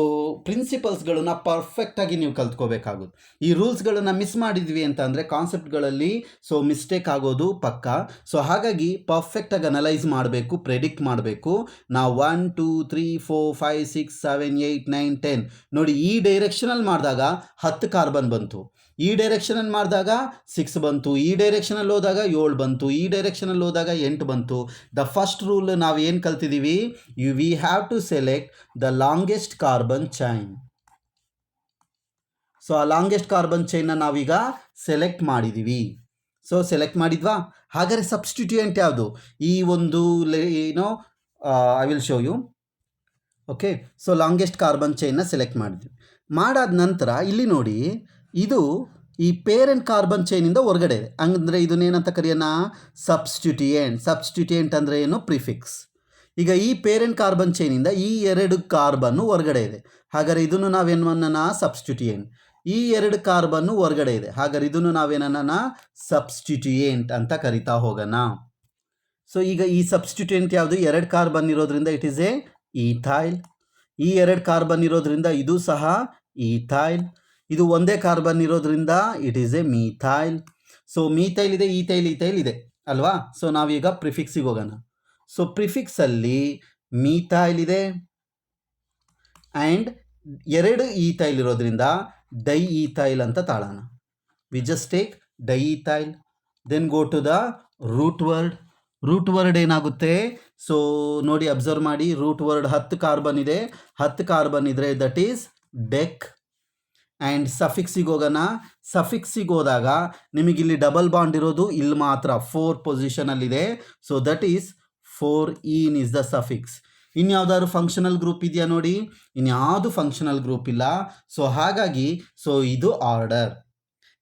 ಪ್ರಿನ್ಸಿಪಲ್ಸ್ಗಳನ್ನ ಪರ್ಫೆಕ್ಟಾಗಿ ನೀವು ಕಲ್ತ್ಕೋಬೇಕಾಗುತ್ತೆ. ಈ ರೂಲ್ಸ್ಗಳನ್ನು ಮಿಸ್ ಮಾಡಿದ್ವಿ ಅಂತ ಅಂದರೆ ಕಾನ್ಸೆಪ್ಟ್ಗಳಲ್ಲಿ ಸೊ ಮಿಸ್ಟೇಕ್ ಆಗೋದು ಪಕ್ಕ. ಸೊ ಹಾಗಾಗಿ ಪರ್ಫೆಕ್ಟಾಗಿ ಅನಲೈಸ್ ಮಾಡಬೇಕು, ಪ್ರೆಡಿಕ್ಟ್ ಮಾಡಬೇಕು. ನಾವು 1, 2, 3, 4, 5, 6, 7, 8, 9, 10 ನೋಡಿ, ಈ ಡೈರೆಕ್ಷನಲ್ಲಿ ಮಾಡಿದಾಗ 10 ಕಾರ್ಬನ್ ಬಂತು, ಈ ಡೈರೆಕ್ಷನಲ್ಲಿ ಮಾಡಿದಾಗ 6 ಬಂತು, ಈ ಡೈರೆಕ್ಷನಲ್ಲಿ ಹೋದಾಗ 7 ಬಂತು, ಈ ಡೈರೆಕ್ಷನಲ್ಲಿ ಹೋದಾಗ 8 ಬಂತು. ದ ಫಸ್ಟ್ ರೂಲ್ ನಾವು ಏನು ಕಲ್ತಿದ್ದೀವಿ, we have to select the longest carbon chain. So ಆ ಲಾಂಗೆಸ್ಟ್ ಕಾರ್ಬನ್ ಚೈನ್ನ ನಾವೀಗ ಸೆಲೆಕ್ಟ್ ಮಾಡಿದ್ದೀವಿ. ಸೊ ಸೆಲೆಕ್ಟ್ ಮಾಡಿದ್ವಾ? ಹಾಗಾದರೆ ಸಬ್ಸ್ಟಿಟ್ಯೂಯೆಂಟ್ ಯಾವುದು? ಈ ಒಂದು I will show you. Okay, so longest carbon ಚೈನ್ನ ಸೆಲೆಕ್ಟ್ ಮಾಡಿದ್ವಿ. ಮಾಡಾದ ನಂತರ ಇಲ್ಲಿ ನೋಡಿ, ಇದು ಈ ಪೇರೆಂಟ್ ಕಾರ್ಬನ್ ಚೈನಿಂದ ಹೊರಗಡೆ ಇದೆ. ಹಂಗಂದರೆ ಇದನ್ನೇನಂತ ಕರೆಯೋಣ? ಸಬ್ಸ್ಟಿಟ್ಯೂಯೆಂಟ್ ಅಂದರೆ ಏನು? ಪ್ರಿಫಿಕ್ಸ್. ಈಗ ಈ ಪೇರೆಂಟ್ ಕಾರ್ಬನ್ ಚೈನಿಂದ ಈ 2 ಕಾರ್ಬನ್ನು ಹೊರಗಡೆ ಇದೆ, ಹಾಗಾದರೆ ಇದನ್ನು ನಾವೇನನ್ನ? ಸಬ್ಸ್ಟಿಟ್ಯೂಯೆಂಟ್. ಈ 2 ಕಾರ್ಬನ್ನು ಹೊರಗಡೆ ಇದೆ, ಹಾಗಾದರೆ ಇದನ್ನು ನಾವೇನನ್ನ? ಸಬ್ಸ್ಟಿಟ್ಯೂಯೆಂಟ್ ಅಂತ ಕರಿತಾ ಹೋಗೋಣ. ಸೊ ಈಗ ಈ ಸಬ್ಸ್ಟಿಟ್ಯೂಯೆಂಟ್ ಯಾವುದು? 2 ಕಾರ್ಬನ್ ಇರೋದ್ರಿಂದ ಇಟ್ ಈಸ್ ಎ ಈಥೈಲ್. ಈ 2 ಕಾರ್ಬನ್ ಇರೋದ್ರಿಂದ ಇದು ಸಹ ಈಥೈಲ್. ಇದು ಒಂದೇ ಕಾರ್ಬನ್ ಇರೋದ್ರಿಂದ it is a methyl. So methyl ಇದೆ, ಈಥೈಲ್ ಇದೆ ಅಲ್ವಾ? ಸೊ ನಾವೀಗ ಪ್ರಿಫಿಕ್ಸಿಗೆ ಹೋಗೋಣ. ಸೊ ಪ್ರಿಫಿಕ್ಸಲ್ಲಿ ಮೀಥೈಲ್ ಇದೆ ಆ್ಯಂಡ್ 2 ಈಥೈಲ್ ಇರೋದ್ರಿಂದ ಡೈ ಈಥೈಲ್ ಅಂತ ತಾಳೋಣ. We just take di ethyl. Then go to the root word. Root word ಏನಾಗುತ್ತೆ? ಸೊ ನೋಡಿ, ಅಬ್ಸರ್ವ್ ಮಾಡಿ, ರೂಟ್ ವರ್ಡ್ 10 ಕಾರ್ಬನ್ ಇದೆ. 10 ಕಾರ್ಬನ್ ಇದ್ದರೆ ದಟ್ ಈಸ್ ಡೆಕ್. ಆ್ಯಂಡ್ ಸಫಿಕ್ಸಿಗೆ ಹೋಗೋಣ. ಸಫಿಕ್ಸಿಗೆ ಹೋದಾಗ ನಿಮಗಿಲ್ಲಿ ಡಬಲ್ ಬಾಂಡ್ ಇರೋದು ಇಲ್ಲಿ ಮಾತ್ರ 4 ಪೊಸಿಷನಲ್ಲಿದೆ. So that is 4 is the suffix. ಇನ್ಯಾವುದಾದ್ರು ಫಂಕ್ಷನಲ್ ಗ್ರೂಪ್ ಇದೆಯಾ ನೋಡಿ, ಇನ್ಯಾವುದು ಫಂಕ್ಷನಲ್ ಗ್ರೂಪ್ ಇಲ್ಲ. ಸೊ ಹಾಗಾಗಿ ಇದು ಆರ್ಡರ್.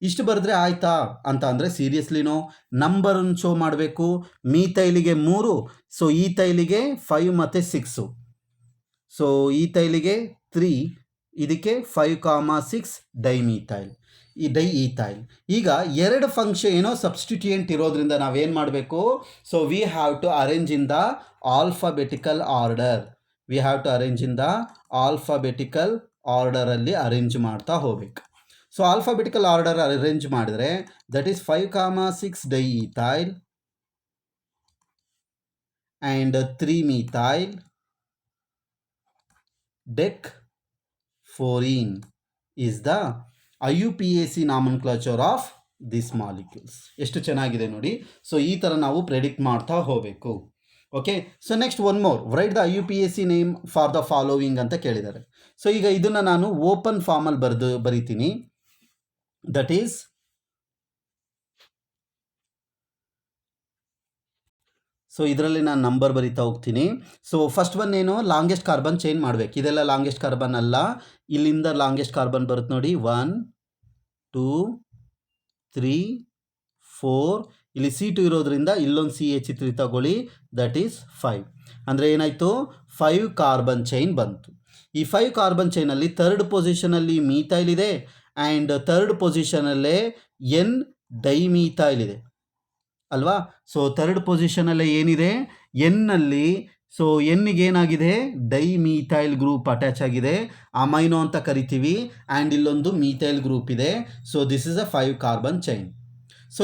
ಇಷ್ಟು ಬರೆದ್ರೆ ಆಯ್ತಾ ಅಂತ ಅಂದರೆ ಸೀರಿಯಸ್ಲಿನೋ ನಂಬರನ್ನು ಶೋ ಮಾಡಬೇಕು. ಮೀಥೈಲಿಗೆ 3, ಸೊ ಈಥೈಲಿಗೆ 5 ಮತ್ತು 6, ಸೊ ಈಥೈಲಿಗೆ 3, ಇದಕ್ಕೆ 5, 6 ಡೈಮೀಥೈಲ್, ಈ ಡೈಈಥೈಲ್. ಈಗ ಎರಡು ಫಂಕ್ಷನ್ ಏನೋ ಸಬ್ಸ್ಟಿಟ್ಯೂಯೆಂಟ್ ಇರೋದ್ರಿಂದ ನಾವೇನು ಮಾಡಬೇಕು, so we have to arrange in the alphabetical order. We have to arrange in the alphabetical ಆರ್ಡರಲ್ಲಿ ಅರೇಂಜ್ ಮಾಡ್ತಾ ಹೋಗ್ಬೇಕು. ಸೊ ಆಲ್ಫಾಬೆಟಿಕಲ್ ಆರ್ಡರ್ ಅರೇಂಜ್ ಮಾಡಿದ್ರೆ that is 5, 6 diethyl and 3 methyl dec 14 is the IUPAC nomenclature of these molecules. ಎಷ್ಟು ಚೆನ್ನಾಗಿದೆ ನೋಡಿ. ಸೊ ಈ ಥರ ನಾವು ಪ್ರೆಡಿಕ್ಟ್ ಮಾಡ್ತಾ ಹೋಗಬೇಕು. Okay, so next one more, right the IUPAC name for the following ಅಂತ ಕೇಳಿದ್ದಾರೆ. ಸೊ ಈಗ ಇದನ್ನು ನಾನು ಓಪನ್ ಫಾರ್ಮಲ್ಲಿ ಬರಿತೀನಿ. ದಟ್ ಈಸ್ ಸೊ ಇದರಲ್ಲಿ ನಾನು ನಂಬರ್ ಬರಿತಾ ಹೋಗ್ತೀನಿ. ಸೊ ಫಸ್ಟ್ ಒನ್ ಏನು, ಲಾಂಗೆಸ್ಟ್ ಕಾರ್ಬನ್ ಚೈನ್ ಮಾಡಬೇಕು. ಇದೆಲ್ಲ ಲಾಂಗೆಸ್ಟ್ ಕಾರ್ಬನ್ ಅಲ್ಲ, ಇಲ್ಲಿಂದ ಲಾಂಗೆಸ್ಟ್ ಕಾರ್ಬನ್ ಬರುತ್ತೆ ನೋಡಿ. 1, 2, 3, 4, ಇಲ್ಲಿ C2 ಇರೋದ್ರಿಂದ ಇಲ್ಲೊಂದು CH3 ತಗೊಳ್ಳಿ, ದಟ್ ಈಸ್ 5. ಅಂದರೆ ಏನಾಯಿತು, 5 ಕಾರ್ಬನ್ ಚೈನ್ ಬಂತು. ಈ 5 ಕಾರ್ಬನ್ ಚೈನಲ್ಲಿ ಥರ್ಡ್ ಪೊಸಿಷನಲ್ಲಿ ಮೀಥೈಲ್ ಇದೆ ಆ್ಯಂಡ್ ಥರ್ಡ್ ಪೊಸಿಷನಲ್ಲೇ N ಡೈಮೀಥೈಲ್ ಇದೆ ಅಲ್ವಾ. ಸೊ ಥರ್ಡ್ ಪೊಸಿಷನಲ್ಲೇ ಏನಿದೆ, ಎನ್ನಲ್ಲಿ, ಸೊ ಎನ್ನಿಗೆ ಏನಾಗಿದೆ, ಡೈಮೀಥೈಲ್ ಗ್ರೂಪ್ ಅಟ್ಯಾಚ್ ಆಗಿದೆ, ಅಮೈನೋ ಅಂತ ಕರಿತೀವಿ. ಆ್ಯಂಡ್ ಇಲ್ಲೊಂದು ಮೀಥೈಲ್ ಗ್ರೂಪ್ ಇದೆ. So this is a 5 carbon chain. So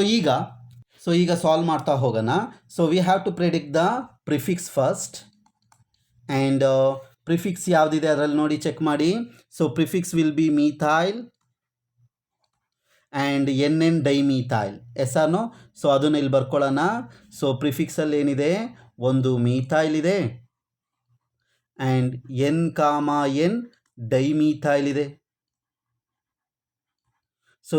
ಈಗ ಸಾಲ್ವ್ ಮಾಡ್ತಾ ಹೋಗೋಣ. So we have to predict the prefix first. And prefix ಯಾವುದಿದೆ ಅದರಲ್ಲಿ ನೋಡಿ, ಚೆಕ್ ಮಾಡಿ. So prefix will be methyl and NN dimethyl, yes or no. So ಅದನ್ನು ಇಲ್ಲಿ ಬರ್ಕೊಳ್ಳೋಣ. ಸೊ ಪ್ರಿಫಿಕ್ಸಲ್ಲಿ ಏನಿದೆ, ಒಂದು ಮೀಥೈಲ್ ಇದೆ ಆ್ಯಂಡ್ N, ಡೈಮೀಥೈಲ್ ಇದೆ. ಸೊ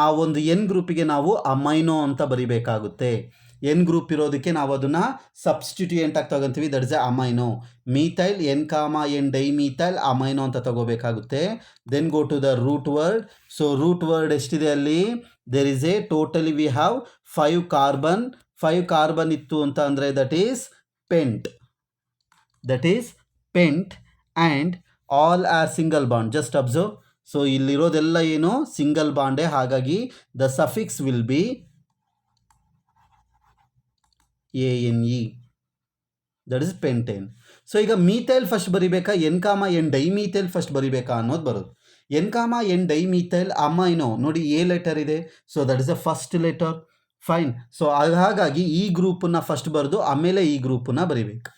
ಆ ಒಂದು ಎನ್ ಗ್ರೂಪಿಗೆ ನಾವು ಅಮೈನೋ ಅಂತ ಬರಿಬೇಕಾಗುತ್ತೆ. ಎನ್ ಗ್ರೂಪ್ ಇರೋದಕ್ಕೆ ನಾವು ಅದನ್ನು ಸಬ್ಸ್ಟಿಟ್ಯೂಯೆಂಟ್ ಆಗಿ ತಗೊತೀವಿ, that is a amino. Methyl N, dimethyl amino ಅಂತ ತಗೋಬೇಕಾಗುತ್ತೆ. Then go to the root word. So root word ಎಷ್ಟಿದೆ ಅಲ್ಲಿ, there is a totally we have 5 carbon. 5 carbon ಇತ್ತು ಅಂತ ಅಂದರೆ that is pent. And all are single bond. Just observe. So ಇಲ್ಲಿರೋದೆಲ್ಲ ಏನು, ಸಿಂಗಲ್ ಬಾಂಡೇ. ಹಾಗಾಗಿ the suffix will be ANE, that is pentane. So ಈಗ ಮೀಥೈಲ್ ಫಸ್ಟ್ ಬರಿಬೇಕಾ, N, ಡೈಮೀಥೈಲ್ ಫಸ್ಟ್ ಬರಿಬೇಕಾ ಅನ್ನೋದು ಬರೋದು. N, ಡೈಮೀಥೈಲ್ ಅಮೈನೋ ನೋಡಿ, ಎ ಲೆಟರ್ ಇದೆ. So that is the first letter. Fine. So ಹಾಗಾಗಿ ಈ ಗ್ರೂಪನ್ನು ಫಸ್ಟ್ ಬರೆದು ಆಮೇಲೆ ಈ ಗ್ರೂಪನ್ನು ಬರಿಬೇಕು.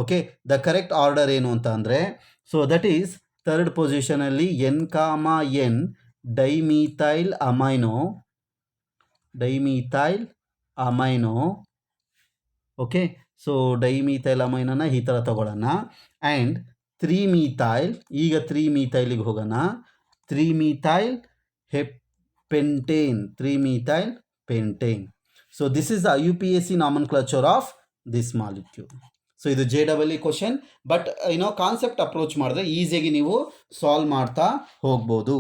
ಓಕೆ, ದ ಕರೆಕ್ಟ್ ಆರ್ಡರ್ ಏನು ಅಂತ ಅಂದರೆ, ಸೊ ದಟ್ ಈಸ್ ಥರ್ಡ್ ಪೊಸಿಷನಲ್ಲಿ N, dimethyl amino. Okay, so dimethyl ಅಮೈನೋನ ಈ ಥರ ತಗೊಳ್ಳೋಣ. ಆ್ಯಂಡ್ 3 ಮೀಥೈಲ್, ಈಗ 3 ಮೀಥೈಲಿಗೆ ಹೋಗೋಣ. 3 methyl pentane. So this is the IUPAC nomenclature of this molecule. So ಇದು JEE question, but concept approach ಮಾಡಿದ್ರೆ ಈಸಿಯಾಗಿ ನೀವು ಸಾಲ್ವ್ ಮಾಡ್ತಾ ಹೋಗ್ಬೋದು.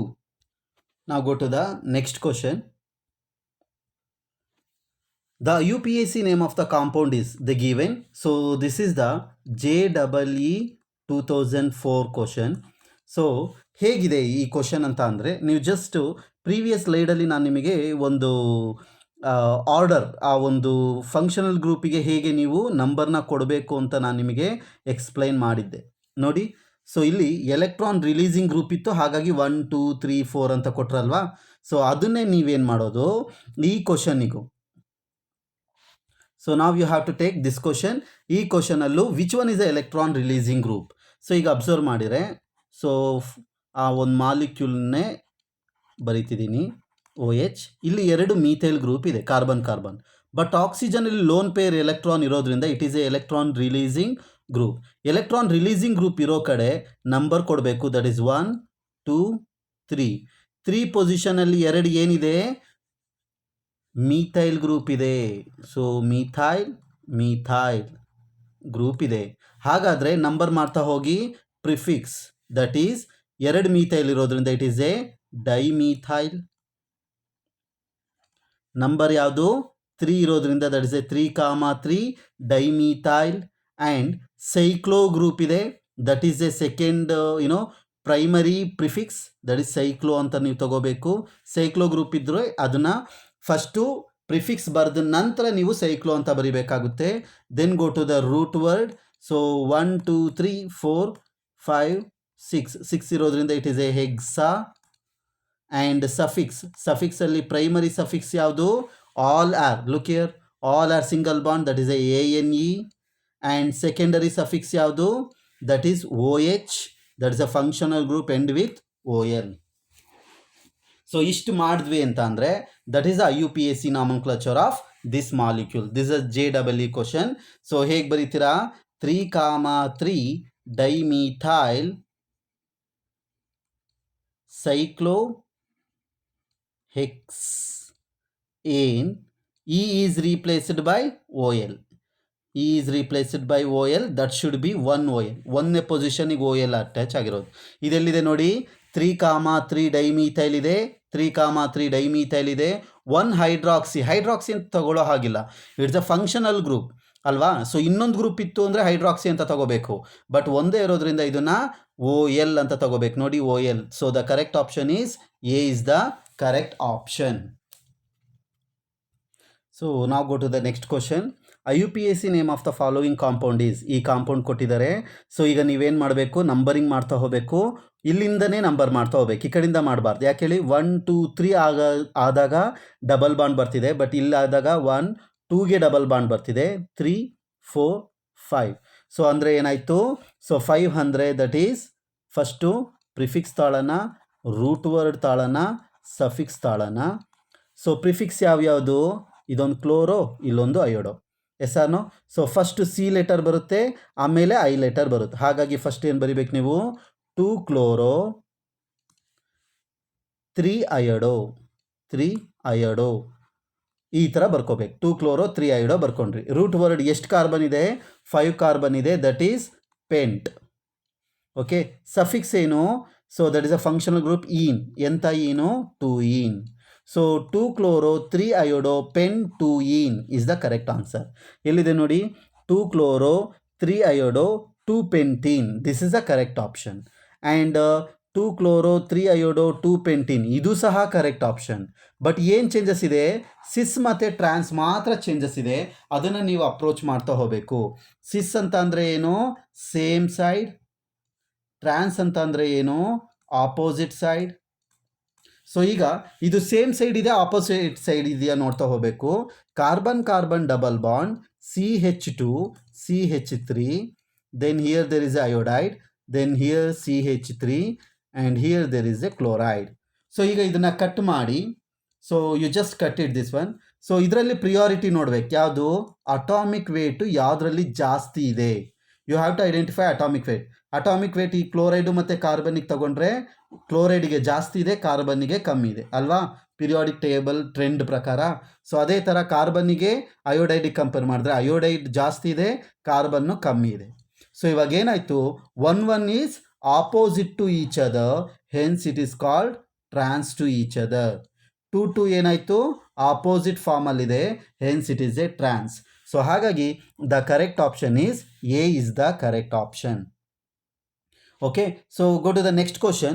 ನಾವು go to the next question. The IUPAC name of the compound is the given. So this is the JEE 2004 question. So ಹೇಗಿದೆ ಈ ಕ್ವಶನ್ ಅಂತ ಅಂದರೆ, ನೀವು ಜಸ್ಟ್ ಪ್ರೀವಿಯಸ್ ಸ್ಲೈಡಲ್ಲಿ ನಾನು ನಿಮಗೆ ಒಂದು ಆರ್ಡರ್, ಆ ಒಂದು ಫಂಕ್ಷನಲ್ ಗ್ರೂಪಿಗೆ ಹೇಗೆ ನೀವು ನಂಬರ್ನ ಕೊಡಬೇಕು ಅಂತ ನಾನು ನಿಮಗೆ ಎಕ್ಸ್ಪ್ಲೈನ್ ಮಾಡಿದ್ದೆ ನೋಡಿ. ಸೊ ಇಲ್ಲಿ ಎಲೆಕ್ಟ್ರಾನ್ ರಿಲೀಸಿಂಗ್ ಗ್ರೂಪ್ ಇತ್ತು, ಹಾಗಾಗಿ 1, 2, 3, 4 ಅಂತ ಕೊಟ್ರಲ್ವಾ. ಸೊ ಅದನ್ನೇ ನೀವೇನು ಮಾಡೋದು ಈ ಕ್ವಶನ್ನಿಗೂ. ಸೊ ನಾವು you have to take this question. ಈ ಕ್ವಶನಲ್ಲೂ which one is a electron releasing group. So ಈಗ ಅಬ್ಸರ್ವ್ ಮಾಡಿದರೆ, ಸೊ ಆ ಒಂದು ಮಾಲಿಕ್ಯೂಲ್ನೇ ಬರೀತಿದ್ದೀನಿ, OH. ಇಲ್ಲಿ 2 ಮೀಥೈಲ್ ಗ್ರೂಪ್ ಇದೆ, ಕಾರ್ಬನ್. ಬಟ್ ಆಕ್ಸಿಜನಲ್ಲಿ ಲೋನ್ ಪೇರ್ ಎಲೆಕ್ಟ್ರಾನ್ ಇರೋದ್ರಿಂದ it is a electron releasing group. Electron releasing group ಇರೋ ಕಡೆ ನಂಬರ್ ಕೊಡಬೇಕು, ದಟ್ ಈಸ್ 1, 2, 3. 3 ಪೊಸಿಷನಲ್ಲಿ 2 ಏನಿದೆ, ಮೀಥೈಲ್ ಗ್ರೂಪ್ ಇದೆ. ಸೊ ಮೀಥೈಲ್ ಗ್ರೂಪ್ ಇದೆ. ಹಾಗಾದರೆ ನಂಬರ್ ಮಾಡ್ತಾ ಹೋಗಿ ಪ್ರಿಫಿಕ್ಸ್, ದಟ್ ಈಸ್ 2 ಮೀಥೈಲ್ ಇರೋದ್ರಿಂದ it is a dimethyl. Number ಯಾವುದು 3 ಇರೋದ್ರಿಂದ that is a 3, dimethyl. And cyclo group ಇದೆ, that is a second primary prefix, that is cyclo ಅಂತ ನೀವು ತಗೋಬೇಕು. ಸೈಕ್ಲೋ ಗ್ರೂಪ್ ಇದ್ದರೆ ಅದನ್ನು ಫಸ್ಟು ಪ್ರಿಫಿಕ್ಸ್ ಬರೆದ ನಂತರ ನೀವು ಸೈಕ್ಲೋ ಅಂತ ಬರಿಬೇಕಾಗುತ್ತೆ. Then go to the root word. So 1 2 3 4 5 6 ಇರೋದ್ರಿಂದ it is a hexa. And ಸಫಿಕ್ಸಲ್ಲಿ ಪ್ರೈಮರಿ ಸಫಿಕ್ಸ್ ಯಾವುದು, all are. Look here, all are single bond, that is a ANE. And secondary suffix ಯಾವುದು, that is OH, that is a functional group end with OL. So ಇಷ್ಟು ಮಾಡಿದ್ವಿ ಅಂತ ಅಂದರೆ that is IUPAC nomenclature of this molecule. This is JEE question. So ಹೇಗೆ ಬರೀತೀರಾ, 3, 3 ಡೈಮೀಥೈಲ್ cyclo hexane. E is replaced by OL. E is replaced by OL. That should be 1 OL. ಒಂದನೇ ಪೊಸಿಷನಿಗೆ OL ಅಟ್ಯಾಚ್ ಆಗಿರೋದು. ಇದೆಲ್ಲಿದೆ ನೋಡಿ, 3, 3 ಡೈಮೀಥೈಲ್ ಇದೆ, 3, 3 ಡೈಮೀಥೈಲ್ ಇದೆ. 1 ಹೈಡ್ರಾಕ್ಸಿ ಅಂತ ತಗೊಳ್ಳೋ ಹಾಗಿಲ್ಲ, ಇಟ್ಸ್ ಅ ಫಂಕ್ಷನಲ್ ಗ್ರೂಪ್ ಅಲ್ವಾ. ಸೊ ಇನ್ನೊಂದು ಗ್ರೂಪ್ ಇತ್ತು ಅಂದರೆ ಹೈಡ್ರಾಕ್ಸಿ ಅಂತ ತಗೋಬೇಕು, ಬಟ್ ಒಂದೇ ಇರೋದ್ರಿಂದ ಇದನ್ನು OL ಅಂತ ತಗೋಬೇಕು. ನೋಡಿ OL. So the correct option is A is the correct option. So now go to the next question. IUPAC name of the following compound is. ಈ ಕಾಂಪೌಂಡ್ ಕೊಟ್ಟಿದ್ದಾರೆ. ಸೊ ಈಗ ನೀವೇನು ಮಾಡಬೇಕು, ನಂಬರಿಂಗ್ ಮಾಡ್ತಾ ಹೋಗಬೇಕು. ಇಲ್ಲಿಂದನೇ ನಂಬರ್ ಮಾಡ್ತಾ ಹೋಗ್ಬೇಕು, ಈ ಕಡೆಯಿಂದ ಮಾಡಬಾರ್ದು. ಯಾಕೆ ಹೇಳಿ, 1 2 3 ಆದಾಗ ಡಬಲ್ ಬಾಂಡ್ ಬರ್ತಿದೆ, ಬಟ್ ಇಲ್ಲಾದಾಗ 1 2ಗೆ ಡಬಲ್ ಬಾಂಡ್ ಬರ್ತಿದೆ, 3 4 5. ಸೊ ಅಂದರೆ ಏನಾಯಿತು, ಸೊ 5 ಅಂದರೆ ದಟ್ ಈಸ್ ಫಸ್ಟು ಪ್ರಿಫಿಕ್ಸ್ ತಾಳನ, ರೂಟ್ ವರ್ಡ್ ತಾಳನ, ಸಫಿಕ್ಸ್ ತಾಳನ. ಸೊ ಪ್ರಿಫಿಕ್ಸ್ ಯಾವ್ಯಾವುದು, ಇದೊಂದು ಕ್ಲೋರೋ, ಇಲ್ಲೊಂದು iodo. Yes or no. So first C letter ಬರುತ್ತೆ, ಆಮೇಲೆ I ಲೆಟರ್ ಬರುತ್ತೆ. ಹಾಗಾಗಿ ಫಸ್ಟ್ ಏನು ಬರಿಬೇಕು ನೀವು, 2 ಕ್ಲೋರೋ 3 ಅಯೋಡೋ ಈ ಥರ ಬರ್ಕೋಬೇಕು. 2 ಕ್ಲೋರೋ 3 ಅಯೋಡೋ ಬರ್ಕೊಂಡ್ರಿ. ರೂಟ್ ವರ್ಡ್ ಎಷ್ಟು ಕಾರ್ಬನ್ ಇದೆ, 5 ಕಾರ್ಬನ್ ಇದೆ, that is pent. Okay. Suffix ಏನು, so that is a functional group ene. ಎಂಥ ene, 2-ene. So 2 chloro 3 iodo pent 2-ene is the correct answer. ಎಲ್ಲಿದೆ ನೋಡಿ, 2 chloro 3 iodo 2 pentene, this is the correct option. And 2 chloro 3 iodo 2 pentene, ಇದು ಸಹ ಕರೆಕ್ಟ್ ಆಪ್ಷನ್. ಬಟ್ ಏನು ಚೇಂಜಸ್ ಇದೆ, ಸಿಸ್ ಮತ್ತು ಟ್ರಾನ್ಸ್ ಮಾತ್ರ ಚೇಂಜಸ್ ಇದೆ, ಅದನ್ನು ನೀವು ಅಪ್ರೋಚ್ ಮಾಡ್ತಾ ಹೋಗಬೇಕು. ಸಿಸ್ ಅಂತ ಅಂದರೆ ಏನು, ಸೇಮ್ ಸೈಡ್. ಟ್ರಾನ್ಸ್ ಅಂತ ಅಂದರೆ ಏನು, ಆಪೋಸಿಟ್ ಸೈಡ್. ಸೊ ಈಗ ಇದು ಸೇಮ್ ಸೈಡ್ ಇದೆ, ಆಪೋಸಿಟ್ ಸೈಡ್ ಇದೆಯಾ ನೋಡ್ತಾ ಹೋಗಬೇಕು. Carbon double bond, CH2 CH3, then here there is a iodide, then here CH3 and here there is a chloride. So ಈಗ ಇದನ್ನು ಕಟ್ ಮಾಡಿ, so you just cut it this one. So ಇದರಲ್ಲಿ ಪ್ರಿಯಾರಿಟಿ ನೋಡ್ಬೇಕು, ಯಾವುದು ಅಟಾಮಿಕ್ ವೇಟು ಯಾವುದರಲ್ಲಿ ಜಾಸ್ತಿ ಇದೆ. You have to identify atomic weight. Atomic weight ಈ ಕ್ಲೋರೈಡು ಮತ್ತು ಕಾರ್ಬನಿಗೆ ತಗೊಂಡ್ರೆ ಕ್ಲೋರೈಡಿಗೆ ಜಾಸ್ತಿ ಇದೆ, ಕಾರ್ಬನ್ನಿಗೆ ಕಮ್ಮಿ ಇದೆ ಅಲ್ವಾ, ಪಿರಿಯಾಡಿಕ್ ಟೇಬಲ್ ಟ್ರೆಂಡ್ ಪ್ರಕಾರ. ಸೊ ಅದೇ ಥರ ಕಾರ್ಬನ್ನಿಗೆ ಅಯೋಡೈಡಿಗೆ ಕಂಪೇರ್ ಮಾಡಿದ್ರೆ ಅಯೋಡೈಡ್ ಜಾಸ್ತಿ ಇದೆ, ಕಾರ್ಬನ್ನು ಕಮ್ಮಿ ಇದೆ. ಸೊ ಇವಾಗ ಏನಾಯಿತು, 1 is opposite to each other, hence it is called trans to each other. 2 ಏನಾಯಿತು, ಆಪೋಸಿಟ್ ಫಾರ್ಮಲ್ಲಿದೆ, hence it is a trans. So ಹಾಗಾಗಿ the correct option is A is the correct option. Okay, so go to the next question.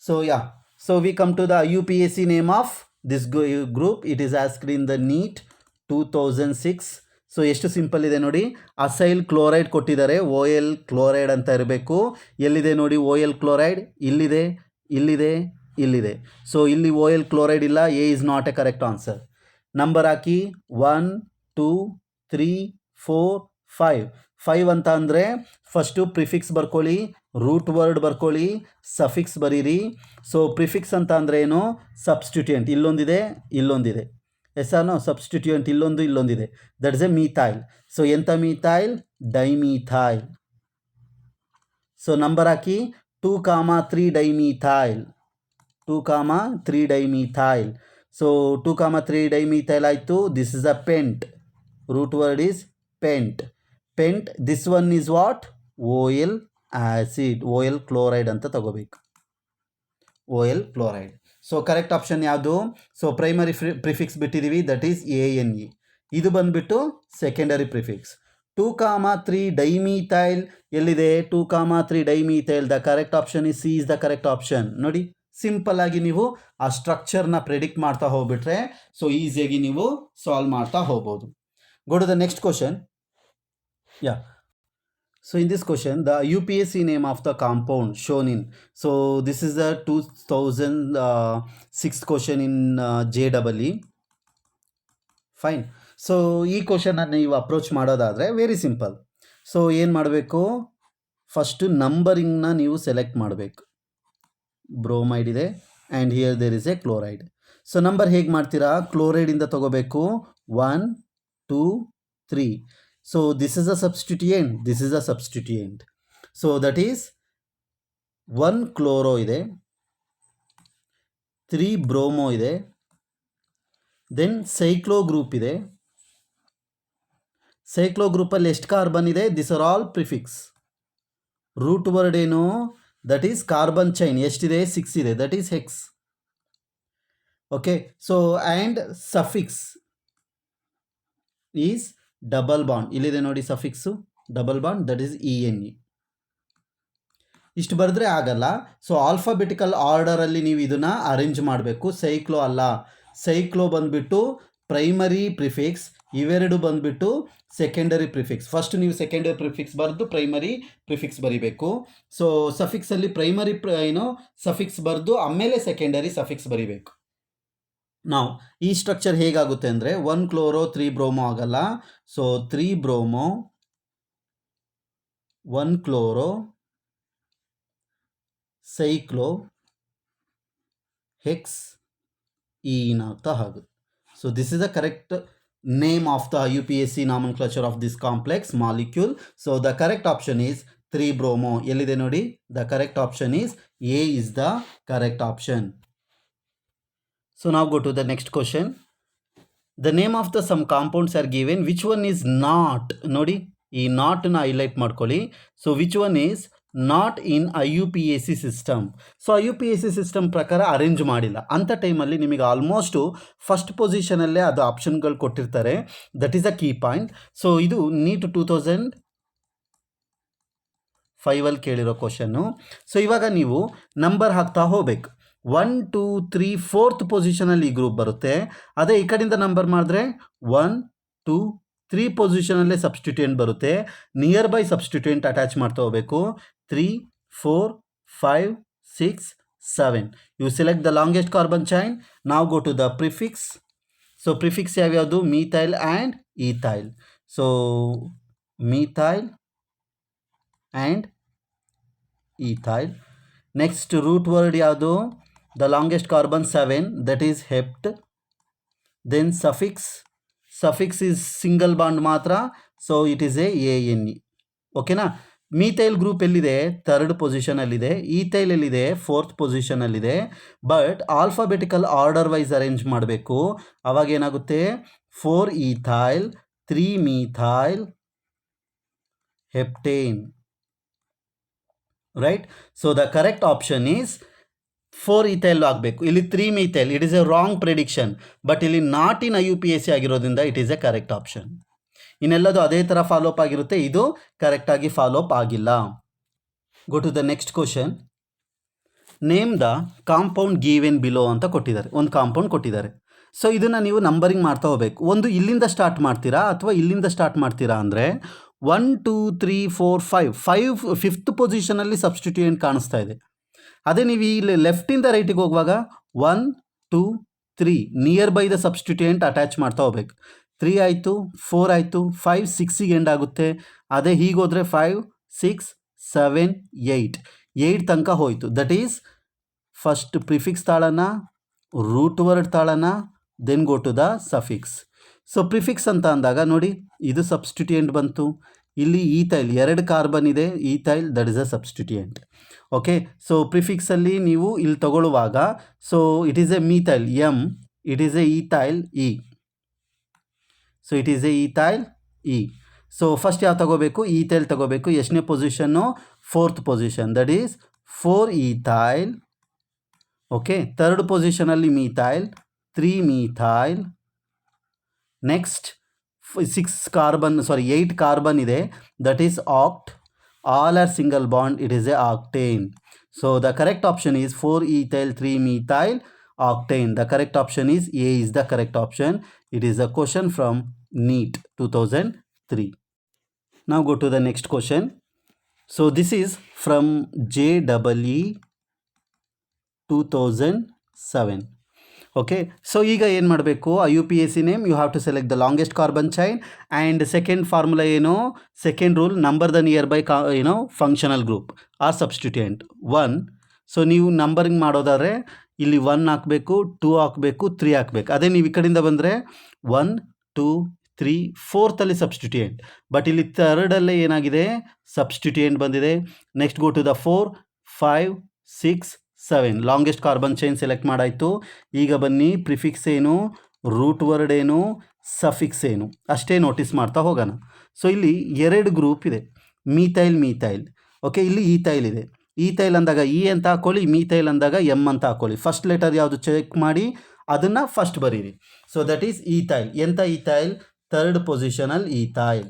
So yeah, so we come to the IUPAC name of this group. It is asked in the NEET 2006. So ಎಷ್ಟು ಸಿಂಪಲ್ ಇದೆ ನೋಡಿ, ಅಸೈಲ್ ಕ್ಲೋರೈಡ್ ಕೊಟ್ಟಿದ್ದಾರೆ, OL ಕ್ಲೋರೈಡ್ ಅಂತ ಇರಬೇಕು. ಎಲ್ಲಿದೆ ನೋಡಿ OL ಕ್ಲೋರೈಡ್, ಇಲ್ಲಿದೆ ಇಲ್ಲಿದೆ ಇಲ್ಲಿದೆ. ಸೊ ಇಲ್ಲಿ OL ಕ್ಲೋರೈಡ್ ಇಲ್ಲ, A is not a correct answer. Number ಹಾಕಿ 1 2 3 4 5. 5 ಅಂತ ಅಂದರೆ ಫಸ್ಟು ಪ್ರಿಫಿಕ್ಸ್ ಬರ್ಕೊಳ್ಳಿ, ರೂಟ್ ವರ್ಡ್ ಬರ್ಕೊಳ್ಳಿ, ಸಫಿಕ್ಸ್ ಬರೀರಿ. ಸೊ ಪ್ರಿಫಿಕ್ಸ್ ಅಂತ ಅಂದರೆ ಏನು, ಸಬ್ಸ್ಟಿಟ್ಯೂಯೆಂಟ್. ಇಲ್ಲೊಂದಿದೆ ಎಸ್ ಆರ್ ನೋ, ಸಬ್ಸ್ಟಿಟ್ಯೂಯೆಂಟ್ ಇಲ್ಲೊಂದಿದೆ, that is a methyl. So ಎಂಥ ಮೀಥೈಲ್, ಡೈಮೀಥೈಲ್. ಸೊ ನಂಬರ್ ಹಾಕಿ 2, 3 ಡೈಮೀಥೈಲ್, 2, 3-dimethyl. So 2, 3-dimethyl ಆಯಿತು. This is a pent. Root word is paint. This one is what? OL acid, OL chloride ಅಂತ ತಗೋಬೇಕು. OL chloride. So correct option ಯಾವುದು? ಸೊ ಪ್ರೈಮರಿ ಪ್ರಿಫಿಕ್ಸ್ ಬಿಟ್ಟಿದ್ದೀವಿ, ದಟ್ ಈಸ್ ANE. ಇದು ಬಂದುಬಿಟ್ಟು ಸೆಕೆಂಡರಿ ಪ್ರಿಫಿಕ್ಸ್. 2, 3-dimethyl ಎಲ್ಲಿದೆ? 2, 3-dimethyl. The correct option is C is the correct option. ನೋಡಿ, ಸಿಂಪಲ್ ಆಗಿ ನೀವು ಆ ಸ್ಟ್ರಕ್ಚರ್ನ ಪ್ರೆಡಿಕ್ಟ್ ಮಾಡ್ತಾ ಹೋಗ್ಬಿಟ್ರೆ ಸೊ ಈಸಿಯಾಗಿ ನೀವು ಸಾಲ್ವ್ ಮಾಡ್ತಾ ಹೋಗ್ಬೋದು. Go to the next question. So in this question, the UPSC name of the compound shown in. So this is the 2006 question in JEE. Fine. So ಈ ಕ್ವಶನನ್ನು ನೀವು ಅಪ್ರೋಚ್ ಮಾಡೋದಾದರೆ ವೆರಿ ಸಿಂಪಲ್. ಸೊ ಏನು ಮಾಡಬೇಕು? ಫಸ್ಟು ನಂಬರಿಂಗ್ನ ನೀವು ಸೆಲೆಕ್ಟ್ ಮಾಡಬೇಕು. ಬ್ರೋಮೈಡ್ ಇದೆ and here there is a chloride. So number ಹೇಗೆ ಮಾಡ್ತೀರಾ? ಕ್ಲೋರೈಡಿಂದ ತಗೋಬೇಕು. 1, 2, 3. So this is a substituent, this is a substituent. So that is 1 chloro ಇದೆ, 3 ಬ್ರೋಮೋ ಇದೆ, ದೆನ್ ಸೈಕ್ಲೋ ಗ್ರೂಪ್ ಇದೆ. ಸೈಕ್ಲೋ ಗ್ರೂಪಲ್ಲಿ ಎಷ್ಟು ಕಾರ್ಬನ್ ಇದೆ? This are all prefix. Root word ಏನು? That is carbon chain. ಎಷ್ಟಿದೆ? 6 ಇದೆ, that is hex. Okay. So and suffix is double bond. ಇಲ್ಲಿದೆ ನೋಡಿ suffix, double bond, that is ENE. ಇಷ್ಟು ಬರೆದ್ರೆ ಆಗಲ್ಲ. ಸೊ ಆಲ್ಫಾಬೆಟಿಕಲ್ ಆರ್ಡರಲ್ಲಿ ನೀವು ಇದನ್ನು ಅರೇಂಜ್ ಮಾಡಬೇಕು. ಸೈಕ್ಲೋ ಅಲ್ಲ, ಸೈಕ್ಲೋ ಬಂದುಬಿಟ್ಟು ಪ್ರೈಮರಿ ಪ್ರಿಫಿಕ್ಸ್, ಇವೆರಡು ಬಂದುಬಿಟ್ಟು ಸೆಕೆಂಡರಿ ಪ್ರಿಫಿಕ್ಸ್. ಫಸ್ಟ್ ನೀವು ಸೆಕೆಂಡರಿ ಪ್ರಿಫಿಕ್ಸ್ ಬರೆದು ಪ್ರೈಮರಿ ಪ್ರಿಫಿಕ್ಸ್ ಬರಿಬೇಕು. ಸೊ ಸಫಿಕ್ಸಲ್ಲಿ ಪ್ರೈಮರಿ ಸಫಿಕ್ಸ್ ಬರೆದು ಆಮೇಲೆ ಸೆಕೆಂಡರಿ ಸಫಿಕ್ಸ್ ಬರಿಬೇಕು. ನಾವು ಈ ಸ್ಟ್ರಕ್ಚರ್ ಹೇಗಾಗುತ್ತೆ ಅಂದರೆ 1 ಕ್ಲೋರೋ 3 ಬ್ರೋಮೋ ಆಗಲ್ಲ. So 3 bromo 1 chloro cyclo hex ene ಆಗ್ತಾ ಆಗುತ್ತೆ. So this is the correct name of the UPSC nomenclature of this complex molecule. So the correct option is 3 bromo. Ellide nodi, the correct option is A is the correct option. So now go to the next question. The name of the some compounds are given. Which one is not? Nodi, ee not na highlight ಮಾಡ್ಕೊಳ್ಳಿ. So which one is not in IUPAC system. So IUPAC system ಪ್ರಕಾರ ಅರೇಂಜ್ ಮಾಡಿಲ್ಲ ಅಂಥ ಟೈಮಲ್ಲಿ ನಿಮಗೆ ಆಲ್ಮೋಸ್ಟು ಫಸ್ಟ್ ಪೊಸಿಷನಲ್ಲೇ ಅದು ಆಪ್ಷನ್ಗಳು ಕೊಟ್ಟಿರ್ತಾರೆ. That is a key point. So ಇದು ನೀಟ್ 2005 ಕೇಳಿರೋ ಕ್ವಶನ್ನು. ಸೊ ಇವಾಗ ನೀವು ನಂಬರ್ ಹಾಕ್ತಾ ಹೋಗ್ಬೇಕು. 1, 2, 3, 4th ಪೊಸಿಷನಲ್ಲಿ ಈ ಗ್ರೂಪ್ ಬರುತ್ತೆ. ಅದೇ ಈ ಕಡೆಯಿಂದ ನಂಬರ್ ಮಾಡಿದ್ರೆ 1, 2, 3 ಪೊಸಿಷನಲ್ಲೇ ಸಬ್ಸ್ಟಿಟ್ಯೂಯೆಂಟ್ ಬರುತ್ತೆ. ನಿಯರ್ ಬೈ ಸಬ್ಸ್ಟಿಟ್ಯೂಯೆಂಟ್ ಅಟ್ಯಾಚ್ ಮಾಡ್ತಾ ಹೋಗಬೇಕು. 3, 4, 5, 6, 7. You select the longest carbon chain. Now go to the prefix. So prefix ಯಾವ್ಯಾವುದು? methyl and ethyl. So methyl and ethyl. Next root word ಯಾವುದು? The longest carbon 7, that is hept. Then suffix is single bond ಮಾತ್ರ. So it is a ANE. ಓಕೆನಾ? ಮೀಥೈಲ್ ಗ್ರೂಪ್ ಎಲ್ಲಿದೆ? 3rd ಪೊಸಿಷನಲ್ಲಿದೆ. ಈಥೈಲ್ ಎಲ್ಲಿದೆ? 4th ಪೊಸಿಷನಲ್ಲಿದೆ. But alphabetical order wise arrange ಮಾಡಬೇಕು. ಅವಾಗ ಏನಾಗುತ್ತೆ? 4 ethyl, 3 methyl, heptane. Right? So the correct option is 4 ethyl ಆಗಬೇಕು. ಇಲ್ಲಿ 3 methyl. It is a wrong prediction. But ಇಲ್ಲಿ ನಾಟ್ ಇನ್ IUPAC ಆಗಿರೋದ್ರಿಂದ it is a correct option. ಇನ್ನೆಲ್ಲದು ಅದೇ ಥರ ಫಾಲೋಅಪ್ ಆಗಿರುತ್ತೆ. ಇದು ಕರೆಕ್ಟಾಗಿ ಫಾಲೋಅಪ್ ಆಗಿಲ್ಲ. Go to the next question. Name the compound given below ಅಂತ ಕೊಟ್ಟಿದ್ದಾರೆ. ಒಂದು ಕಾಂಪೌಂಡ್ ಕೊಟ್ಟಿದ್ದಾರೆ. ಸೊ ಇದನ್ನು ನೀವು ನಂಬರಿಂಗ್ ಮಾಡ್ತಾ ಹೋಗಬೇಕು. ಒಂದು ಇಲ್ಲಿಂದ ಸ್ಟಾರ್ಟ್ ಮಾಡ್ತೀರಾ ಅಥವಾ ಇಲ್ಲಿಂದ ಸ್ಟಾರ್ಟ್ ಮಾಡ್ತೀರಾ ಅಂದರೆ 1, 2, 3, 4, 5 5th ಪೊಸಿಷನಲ್ಲಿ ಸಬ್ಸ್ಟಿಟ್ಯೂಯೆಂಟ್ ಕಾಣಿಸ್ತಾ ಇದೆ. ಅದೇ ನೀವು ಇಲ್ಲಿ ಲೆಫ್ಟಿಂದ ರೈಟಿಗೆ ಹೋಗುವಾಗ 1, 2, 3 near by the substituent attach ಮಾಡ್ತಾ ಹೋಗ್ಬೇಕು. 3 ಆಯಿತು, 4 ಆಯಿತು, 5 6ಗೆ ಎಂಡ್ ಆಗುತ್ತೆ. ಅದೇ ಹೀಗೆ ಹೋದರೆ 5, 6, 7, 8 ತನಕ ಹೋಯಿತು. ದಟ್ ಈಸ್ ಫಸ್ಟ್ ಪ್ರಿಫಿಕ್ಸ್ ತಾಳನ, ರೂಟ್ ವರ್ಡ್ ತಾಳನ, then go to the suffix. So prefix ಅಂತ ಅಂದಾಗ ನೋಡಿ, ಇದು ಸಬ್ಸ್ಟಿಟ್ಯೂಯೆಂಟ್ ಬಂತು, ಇಲ್ಲಿ ಈಥೈಲ್ 2 ಕಾರ್ಬನ್ ಇದೆ, ethyl that is a substituent. Okay, so ಪ್ರಿಫಿಕ್ಸಲ್ಲಿ ನೀವು ಇಲ್ಲಿ ತಗೊಳ್ಳುವಾಗ so it is a methyl M, it is a ethyl E. So it is a ethyl E. So first ಯಾವ ತಗೋಬೇಕು? ಈಥೈಲ್ ತಗೋಬೇಕು. ಎಷ್ಟನೇ position? 4th position, that is 4 ethyl. Okay, 3rd ಪೊಸಿಷನಲ್ಲಿ ಮೀಥೈಲ್, 3 ಮೀಥೈಲ್. ನೆಕ್ಸ್ಟ್ 8 ಕಾರ್ಬನ್ ಇದೆ, that is oct. All are single bond, it is a octane. So the correct option is 4 ethyl 3 methyl octane. The correct option is A is the correct option. It is a question from NEET 2003. Now go to the next question. So this is from JEE 2007. Okay, so ಈಗ ಏನು ಮಾಡಬೇಕು? IUPAC name you have to select the longest carbon chain and second formula ಏನು? Second rule, number the near by functional group or substituent 1. So ನೀವು ನಂಬರಿಂಗ್ ಮಾಡೋದಾದ್ರೆ ಇಲ್ಲಿ 1 ಹಾಕಬೇಕು, 2 ಹಾಕಬೇಕು, 3 ಹಾಕಬೇಕು. ಅದೇ ನೀವು ಈ ಕಡೆಯಿಂದ ಬಂದರೆ 1 2 3 4th ಸಬ್ಸ್ಟಿಟ್ಯೂಯೆಂಟ್, ಬಟ್ ಇಲ್ಲಿ 3rd ಏನಾಗಿದೆ? ಸಬ್ಸ್ಟಿಟ್ಯೂಯೆಂಟ್ ಬಂದಿದೆ. Next go to the 4 5 6 7 longest carbon chain select ಮಾಡಾಯಿತು. ಈಗ ಬನ್ನಿ, ಪ್ರಿಫಿಕ್ಸ್ ಏನು, ರೂಟ್ ವರ್ಡ್ ಏನು, ಸಫಿಕ್ಸ್ ಏನು, ಅಷ್ಟೇ ನೋಟಿಸ್ ಮಾಡ್ತಾ ಹೋಗೋಣ. ಸೊ ಇಲ್ಲಿ 2 ಗ್ರೂಪ್ ಇದೆ, ಮೀಥೈಲ್ ಮೀಥೈಲ್. ಓಕೆ, ಇಲ್ಲಿ ಈಥೈಲ್ ಇದೆ. ಈಥೈಲ್ ಅಂದಾಗ ಇ ಅಂತ ಹಾಕೊಳ್ಳಿ, ಮೀಥೈಲ್ ಅಂದಾಗ ಎಮ್ ಅಂತ ಹಾಕೊಳ್ಳಿ. ಫಸ್ಟ್ ಲೆಟರ್ ಯಾವುದು ಚೆಕ್ ಮಾಡಿ ಅದನ್ನು ಫಸ್ಟ್ ಬರೀರಿ. So that is ethyl. ಎಂಥ ಈಥೈಲ್? 3rd ಪೊಸಿಷನಲ್ಲಿ ಈಥೈಲ್,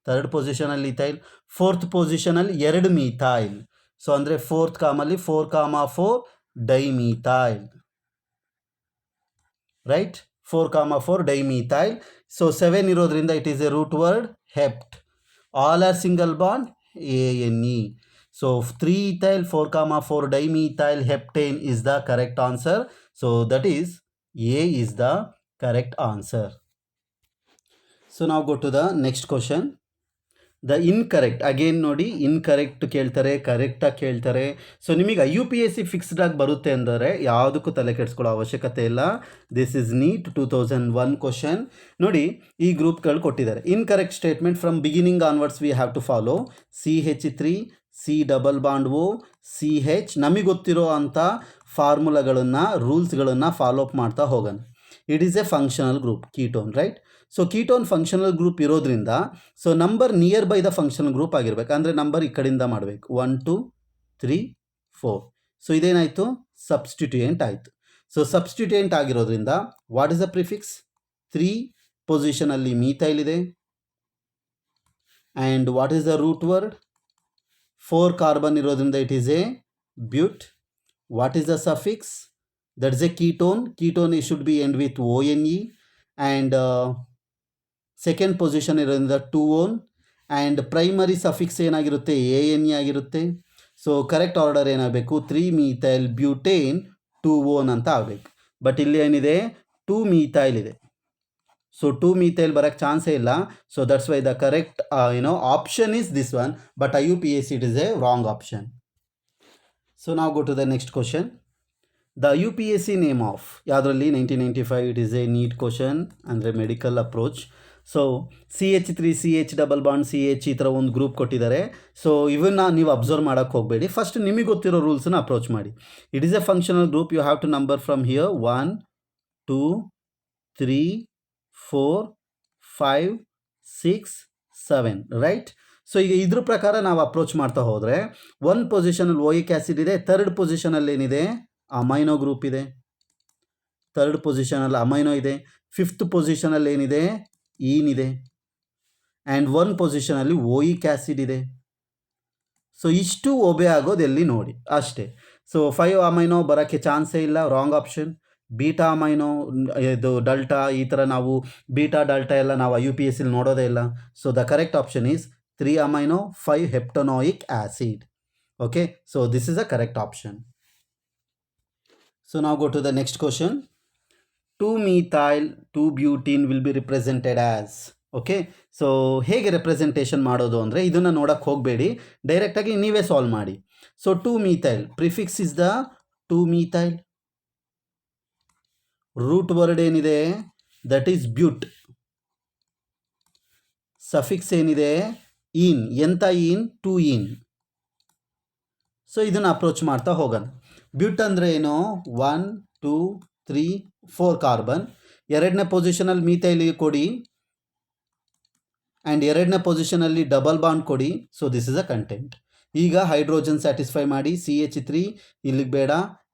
3rd ಪೊಸಿಷನಲ್ಲಿ ಈಥೈಲ್. 4th ಪೊಸಿಷನಲ್ಲಿ 2 ಮೀಥೈಲ್. ಸೊ ಅಂದರೆ 4th ಕಾಮಲ್ಲಿ 4,4 ಡೈಮೀಥೈಲ್, ರೈಟ್? 4,4 ಡೈಮೀಥೈಲ್. ಸೊ 7 ಇರೋದ್ರಿಂದ it is a root word hept. All are single bond ANE. So 3 ethyl 4,4 dimethyl heptane is the correct answer. So that is A is the correct answer. So now go to the next question. The incorrect, again ನೋಡಿ, ಇನ್ಕರೆಕ್ಟ್ ಕೇಳ್ತಾರೆ, ಕರೆಕ್ಟಾಗಿ ಕೇಳ್ತಾರೆ. ಸೊ ನಿಮಗೆ IUPAC ಫಿಕ್ಸ್ಡಾಗಿ ಬರುತ್ತೆ ಅಂದರೆ ಯಾವುದಕ್ಕೂ ತಲೆ ಕೆಡಿಸ್ಕೊಳ್ಳೋ ಅವಶ್ಯಕತೆ ಇಲ್ಲ. This is NEET 2001 question. ನೋಡಿ, ಈ ಗ್ರೂಪ್ಗಳು ಕೊಟ್ಟಿದ್ದಾರೆ. Incorrect statement from beginning onwards we have to follow CH3 C double bond O CH. ನಮಗೆ ಗೊತ್ತಿರೋ ಅಂಥ ಫಾರ್ಮುಲಾಗಳನ್ನು, ರೂಲ್ಸ್ಗಳನ್ನು ಫಾಲೋ ಅಪ್ ಮಾಡ್ತಾ ಹೋಗೋಣ. It is a functional group, ketone, right? So ketone functional group ಇರೋದ್ರಿಂದ so number near by the functional group ಆಗಿರ್ಬೇಕು. ಅಂದರೆ ನಂಬರ್ ಈ ಕಡೆಯಿಂದ ಮಾಡಬೇಕು, 1 2 3 4. ಸೊ ಇದೇನಾಯಿತು? ಸಬ್ಸ್ಟಿಟ್ಯೂಯೆಂಟ್ ಆಯಿತು. ಸೊ ಸಬ್ಸ್ಟಿಟ್ಯೂಯೆಂಟ್ ಆಗಿರೋದ್ರಿಂದ ವಾಟ್ ಇಸ್ ದ ಪ್ರಿಫಿಕ್ಸ್? 3 ಪೊಸಿಷನಲ್ಲಿ ಮೀಥೈಲ್ ಇದೆ. And what is the root word? 4 carbon ಇರೋದ್ರಿಂದ it is a but. What is the suffix? That is a ketone. Ketone should be end with ONE. And second position ಇರೋದ್ರಿಂದ 2-on. ಆ್ಯಂಡ್ ಪ್ರೈಮರಿ ಸಫಿಕ್ಸ್ ಏನಾಗಿರುತ್ತೆ? ANE ಆಗಿರುತ್ತೆ. ಸೊ ಕರೆಕ್ಟ್ ಆರ್ಡರ್ ಏನಾಗಬೇಕು? 3 methyl butane 2-on ಅಂತ ಆಗಬೇಕು. ಬಟ್ ಇಲ್ಲಿ ಏನಿದೆ? 2 methyl ಇದೆ. ಸೊ 2 methyl ಬರೋಕ್ಕೆ ಚಾನ್ಸೇ ಇಲ್ಲ. So that's why the correct option is this one. But IUPAC it is a wrong option. So ನಾವು go to the next question. The IUPAC name of ಯಾವುದರಲ್ಲಿ? 1995 ಇಟ್ ಈಸ್ ಎ NEET ಕ್ವಶನ್, ಅಂದರೆ medical approach. So CH3 CH double bond CH ಈ ಥರ ಒಂದು ಗ್ರೂಪ್ ಕೊಟ್ಟಿದ್ದಾರೆ. ಸೊ ಇವನ್ನ ನೀವು ಅಬ್ಸರ್ವ್ ಮಾಡೋಕ್ಕೆ ಹೋಗಬೇಡಿ. ಫಸ್ಟ್ ನಿಮಗೆ ಗೊತ್ತಿರೋ ರೂಲ್ಸನ್ನ ಅಪ್ರೋಚ್ ಮಾಡಿ. It is a functional group. You have to number from here 1 2 3 4 5 6 7, right? So ಈಗ ಇದ್ರ ಪ್ರಕಾರ ನಾವು ಅಪ್ರೋಚ್ ಮಾಡ್ತಾ ಹೋದರೆ 1 ಪೊಸಿಷನಲ್ಲಿ ಓಯಿಕ್ ಆ್ಯಸಿಡ್ ಇದೆ. 3rd ಪೊಸಿಷನಲ್ಲಿ ಏನಿದೆ? ಅಮೈನೋ ಗ್ರೂಪ್ ಇದೆ. 3rd ಪೊಸಿಷನಲ್ಲಿ ಅಮೈನೋ ಇದೆ. 5th ಪೊಸಿಷನಲ್ಲಿ ಏನಿದೆ? ಈನ್ ಇದೆ. ಆ್ಯಂಡ್ 1 ಪೊಸಿಷನಲ್ಲಿ ಓಯಿಕ್ ಆ್ಯಸಿಡ್ ಇದೆ. ಸೊ ಇಷ್ಟು ಒಬೆ ಆಗೋದು ಎಲ್ಲಿ ನೋಡಿ ಅಷ್ಟೇ. ಸೊ 5 ಅಮೈನೋ ಬರೋಕ್ಕೆ ಚಾನ್ಸೇ ಇಲ್ಲ, ರಾಂಗ್ ಆಪ್ಷನ್. ಬೀಟಾ ಅಮೈನೋ, ಇದು ಡಲ್ಟಾ, ಈ ಥರ ನಾವು ಬೀಟಾ ಡಲ್ಟಾ ಎಲ್ಲ ನಾವು IUPAC ನೋಡೋದೇ ಇಲ್ಲ. So the correct option is 3 amino 5 heptanoic acid. Okay, so this is a correct option. So ನಾವು go to the next question. 2 methyl 2 butene will be represented as. Okay, so ಹೇಗೆ ರೆಪ್ರೆಸೆಂಟೇಷನ್ ಮಾಡೋದು ಅಂದರೆ ಇದನ್ನು ನೋಡೋಕ್ಕೆ ಹೋಗಬೇಡಿ, ಡೈರೆಕ್ಟಾಗಿ ನೀವೇ ಸಾಲ್ವ್ ಮಾಡಿ. So 2 methyl prefix is the 2 methyl. Root word ಏನಿದೆ? That is but. ಸಫಿಕ್ಸ್ ಏನಿದೆ ಇನ್, ಎಂಥ ಇನ್, ಟು ಇನ್. ಸೊ ಇದನ್ನು ಅಪ್ರೋಚ್ ಮಾಡ್ತಾ ಹೋಗೋಣ. ಬ್ಯೂಟ್ ಅಂದರೆ ಏನು, 1 2 3 4 ಕಾರ್ಬನ್. ಎರಡನೇ ಪೊಸಿಷನಲ್ಲಿ ಮೀಥೈಲಿಗೆ ಕೊಡಿ ಆ್ಯಂಡ್ ಎರಡನೇ ಪೊಸಿಷನಲ್ಲಿ ಡಬಲ್ ಬಾಂಡ್ ಕೊಡಿ. So this is a content. ಈಗ ಹೈಡ್ರೋಜನ್ ಸ್ಯಾಟಿಸ್ಫೈ ಮಾಡಿ, CH3 ಇಲ್ಲಿಗೆ ಬೇಡ,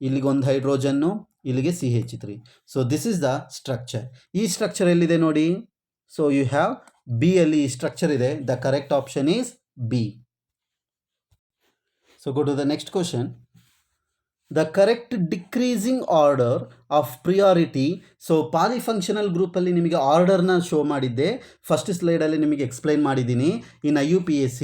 ಇಲ್ಲಿಗೆ ಒಂದು ಹೈಡ್ರೋಜನ್ನು, ಇಲ್ಲಿಗೆ CH3. So this is the structure. ಈ ಸ್ಟ್ರಕ್ಚರ್ ಎಲ್ಲಿದೆ ನೋಡಿ. ಸೊ ಯು ಹ್ಯಾವ್ ಬಿ ಅಲ್ಲಿ ಈ ಸ್ಟ್ರಕ್ಚರ್ ಇದೆ. The correct option is B. So go to the next question. The correct decreasing order of priority. So polyfunctional ಗ್ರೂಪಲ್ಲಿ ನಿಮಗೆ ಆರ್ಡರ್ನ ಶೋ ಮಾಡಿದ್ದೆ, ಫಸ್ಟ್ ಸ್ಲೈಡಲ್ಲಿ ನಿಮಗೆ ಎಕ್ಸ್ಪ್ಲೈನ್ ಮಾಡಿದ್ದೀನಿ in IUPAC.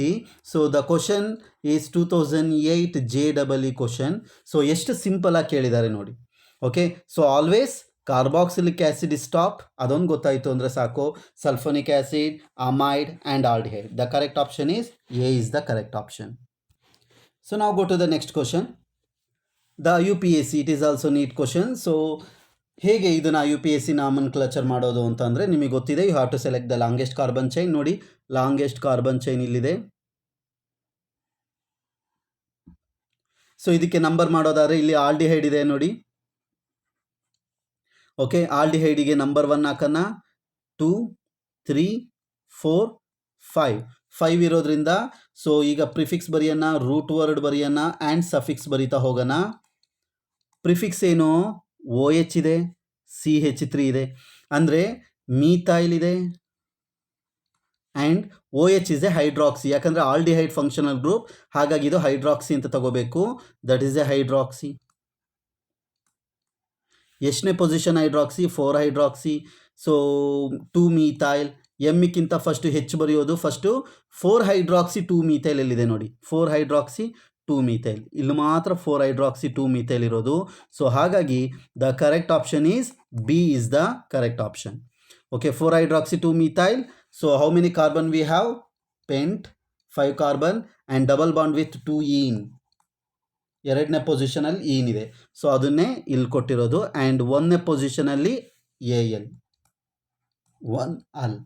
So the question is 2008 JEE question. So ಎಷ್ಟು ಸಿಂಪಲಾಗಿ ಕೇಳಿದ್ದಾರೆ ನೋಡಿ. Okay, so always carboxylic acid is top, ಅದೊಂದು ಗೊತ್ತಾಯಿತು ಅಂದರೆ ಸಾಕು. Sulphonic acid, amide and aldehyde. The correct option is A is the correct option. So ನಾವು go to the next question. The IUPAC, it is also NEET question. So ಹೇಗೆ ಇದನ್ನು IUPAC ನಾಮನ್ಕ್ಲಚರ್ ಮಾಡೋದು ಅಂತಂದರೆ ನಿಮಗೆ ಗೊತ್ತಿದೆ. You have to select the longest carbon chain. ನೋಡಿ, ಲಾಂಗೆಸ್ಟ್ ಕಾರ್ಬನ್ ಚೈನ್ ಇಲ್ಲಿದೆ. ಸೊ ಇದಕ್ಕೆ ನಂಬರ್ ಮಾಡೋದಾದರೆ ಇಲ್ಲಿ ಆಲ್ಡಿಹೈಡ್ ಇದೆ ನೋಡಿ. ಓಕೆ, ಆಲ್ಡಿಹೈಡಿಗೆ ನಂಬರ್ 1 ಹಾಕೋಣ. 2 3 4 5 5 ಇರೋದ್ರಿಂದ ಸೊ ಈಗ ಪ್ರಿಫಿಕ್ಸ್ ಬರೆಯೋಣ, ರೂಟ್ ವರ್ಡ್ ಬರೆಯೋಣ ಆ್ಯಂಡ್ ಸಫಿಕ್ಸ್ ಬರೀತಾ ಹೋಗೋಣ. ಪ್ರಿಫಿಕ್ಸ್ ಏನು, OH ಇದೆ, CH3 ಇದೆ, ಅಂದರೆ ಮೀಥೈಲ್ ಇದೆ and OH is a hydroxy. ಯಾಕಂದರೆ ಆಲ್ಡಿಹೈಡ್ ಫಂಕ್ಷನಲ್ ಗ್ರೂಪ್, ಹಾಗಾಗಿ ಇದು ಹೈಡ್ರಾಕ್ಸಿ ಅಂತ ತಗೋಬೇಕು. That is a hydroxy. ಎಷ್ಟನೇ position hydroxy, 4 hydroxy. So 2 methyl. ಎಮ್ಮಿಕ್ಕಿಂತ ಫಸ್ಟು ಹೆಚ್ಚು ಬರೆಯೋದು. ಫಸ್ಟು 4 ಹೈಡ್ರಾಕ್ಸಿ 2 ಮೀಥೈಲ್ ಎಲ್ಲಿದೆ ನೋಡಿ, 4 ಹೈಡ್ರಾಕ್ಸಿ 2 ಮೀಥೈಲ್. ಇಲ್ಲಿ ಮಾತ್ರ 4 ಹೈಡ್ರಾಕ್ಸಿ 2 ಮೀಥೈಲ್ ಇರೋದು. ಸೊ ಹಾಗಾಗಿ the correct option is B is the correct option. Okay, 4 hydroxy 2 methyl. So how many carbon we have, paint 5 carbon and double bond with 2 ಈನ್. ಎರಡನೇ ಪೊಸಿಷನಲ್ಲಿ ಈನ್ ಇದೆ, ಸೊ ಅದನ್ನೇ ಇಲ್ಲಿ ಕೊಟ್ಟಿರೋದು. ಆ್ಯಂಡ್ ಒಂದನೇ ಪೊಸಿಷನಲ್ಲಿ AL 1 al.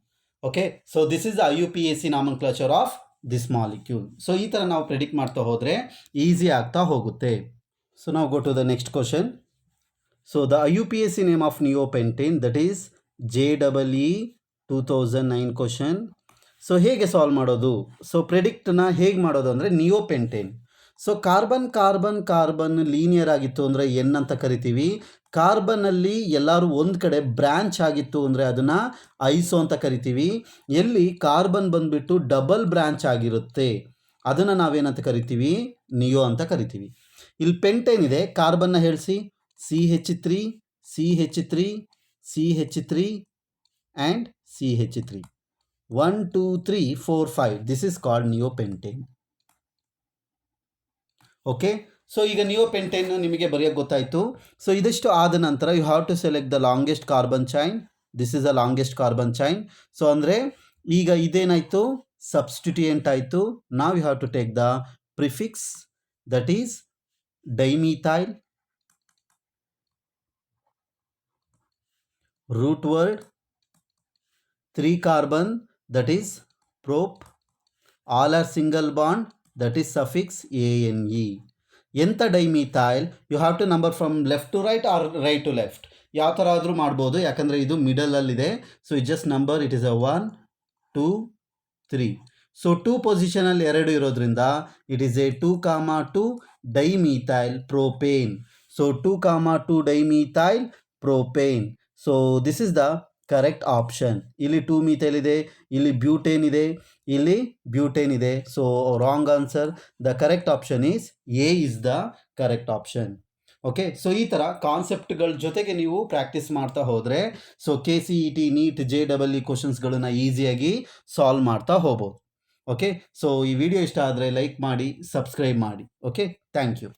Okay, so this is the IUPAC nomenclature of this molecule. So ಈ ಥರ ನಾವು ಪ್ರೆಡಿಕ್ಟ್ ಮಾಡ್ತಾ ಹೋದರೆ ಈಸಿ ಆಗ್ತಾ ಹೋಗುತ್ತೆ. ಸೊ ನಾವು go to the next question. So the IUPAC name of neopentane, that is JEE 2009 question. So ಹೇಗೆ ಸಾಲ್ವ್ ಮಾಡೋದು, ಸೊ ಪ್ರೆಡಿಕ್ಟ್ನ ಹೇಗೆ ಮಾಡೋದು ಅಂದರೆ ನಿಯೋಪೆಂಟೇನ್. ಸೊ ಕಾರ್ಬನ್ ಲೀನಿಯರ್ ಆಗಿತ್ತು ಅಂದರೆ ಎನ್ ಅಂತ ಕರಿತೀವಿ. ಕಾರ್ಬನ್ನಲ್ಲಿ ಎಲ್ಲರೂ ಒಂದು ಕಡೆ ಬ್ರ್ಯಾಂಚ್ ಆಗಿತ್ತು ಅಂದರೆ ಅದನ್ನು ಐಸೋ ಅಂತ ಕರಿತೀವಿ. ಎಲ್ಲಿ ಕಾರ್ಬನ್ ಬಂದುಬಿಟ್ಟು ಡಬಲ್ ಬ್ರ್ಯಾಂಚ್ ಆಗಿರುತ್ತೆ ಅದನ್ನು ನಾವೇನಂತ ಕರಿತೀವಿ, ನಿಯೋ ಅಂತ ಕರಿತೀವಿ. ಇಲ್ಲಿ ಪೆಂಟೇನ್ ಇದೆ, ಕಾರ್ಬನ್ನ ಹೇಳಿಸಿ, CH3 CH3 CH3 and CH3. 1 2 3 4 5. This is called neopentane. Okay, so ಈಗ ನಿಯೋಪೆಂಟೇನ್ ನಿಮಗೆ ಬರೆಯೋಕ್ಕೆ ಗೊತ್ತಾಯಿತು. ಸೊ ಇದಿಷ್ಟು ಆದ ನಂತರ you have to select the longest carbon chain. This is a longest carbon chain. So ಅಂದರೆ ಈಗ ಇದೇನಾಯಿತು, ಸಬ್ಸ್ಟಿಟ್ಯೂಯೆಂಟ್ ಆಯಿತು. ನಾವು you have to take the prefix, that is dimethyl, root word 3 carbon, that is prop. All are single bond, that is suffix ANE. ಎಂಥ dimethyl, you have to number from left to right or right to left, ಯಾವ ಥರ ಆದರೂ ಮಾಡ್ಬೋದು. ಯಾಕಂದರೆ ಇದು ಮಿಡಲಲ್ಲಿದೆ. So it just number, it is a 1 2 3. So 2 ಪೊಸಿಷನಲ್ಲಿ 2 ಇರೋದ್ರಿಂದ it is a 2, 2 dimethyl propane. So 2, 2 dimethyl propane. So this is the correct option. ಇಲ್ಲಿ 2 ಮೀಥೈಲ್ ಇದೆ, ಇಲ್ಲಿ ಬ್ಯೂಟೇನ್ ಇದೆ, ಇಲ್ಲಿ ಬ್ಯೂಟೇನ್ ಇದೆ. So wrong answer. The correct option is A is the correct option. Okay, so ಈ ಥರ ಕಾನ್ಸೆಪ್ಟ್ಗಳ ಜೊತೆಗೆ ನೀವು ಪ್ರಾಕ್ಟೀಸ್ ಮಾಡ್ತಾ ಹೋದರೆ ಸೊ KCET ನೀಟ್ JEE ಕ್ವಶನ್ಸ್ಗಳನ್ನ ಈಸಿಯಾಗಿ ಸಾಲ್ವ್ ಮಾಡ್ತಾ ಹೋಗ್ಬೋದು. ಓಕೆ, ಸೊ ಈ ವಿಡಿಯೋ ಇಷ್ಟ ಆದರೆ ಲೈಕ್ ಮಾಡಿ, ಸಬ್ಸ್ಕ್ರೈಬ್ ಮಾಡಿ. Okay, thank you.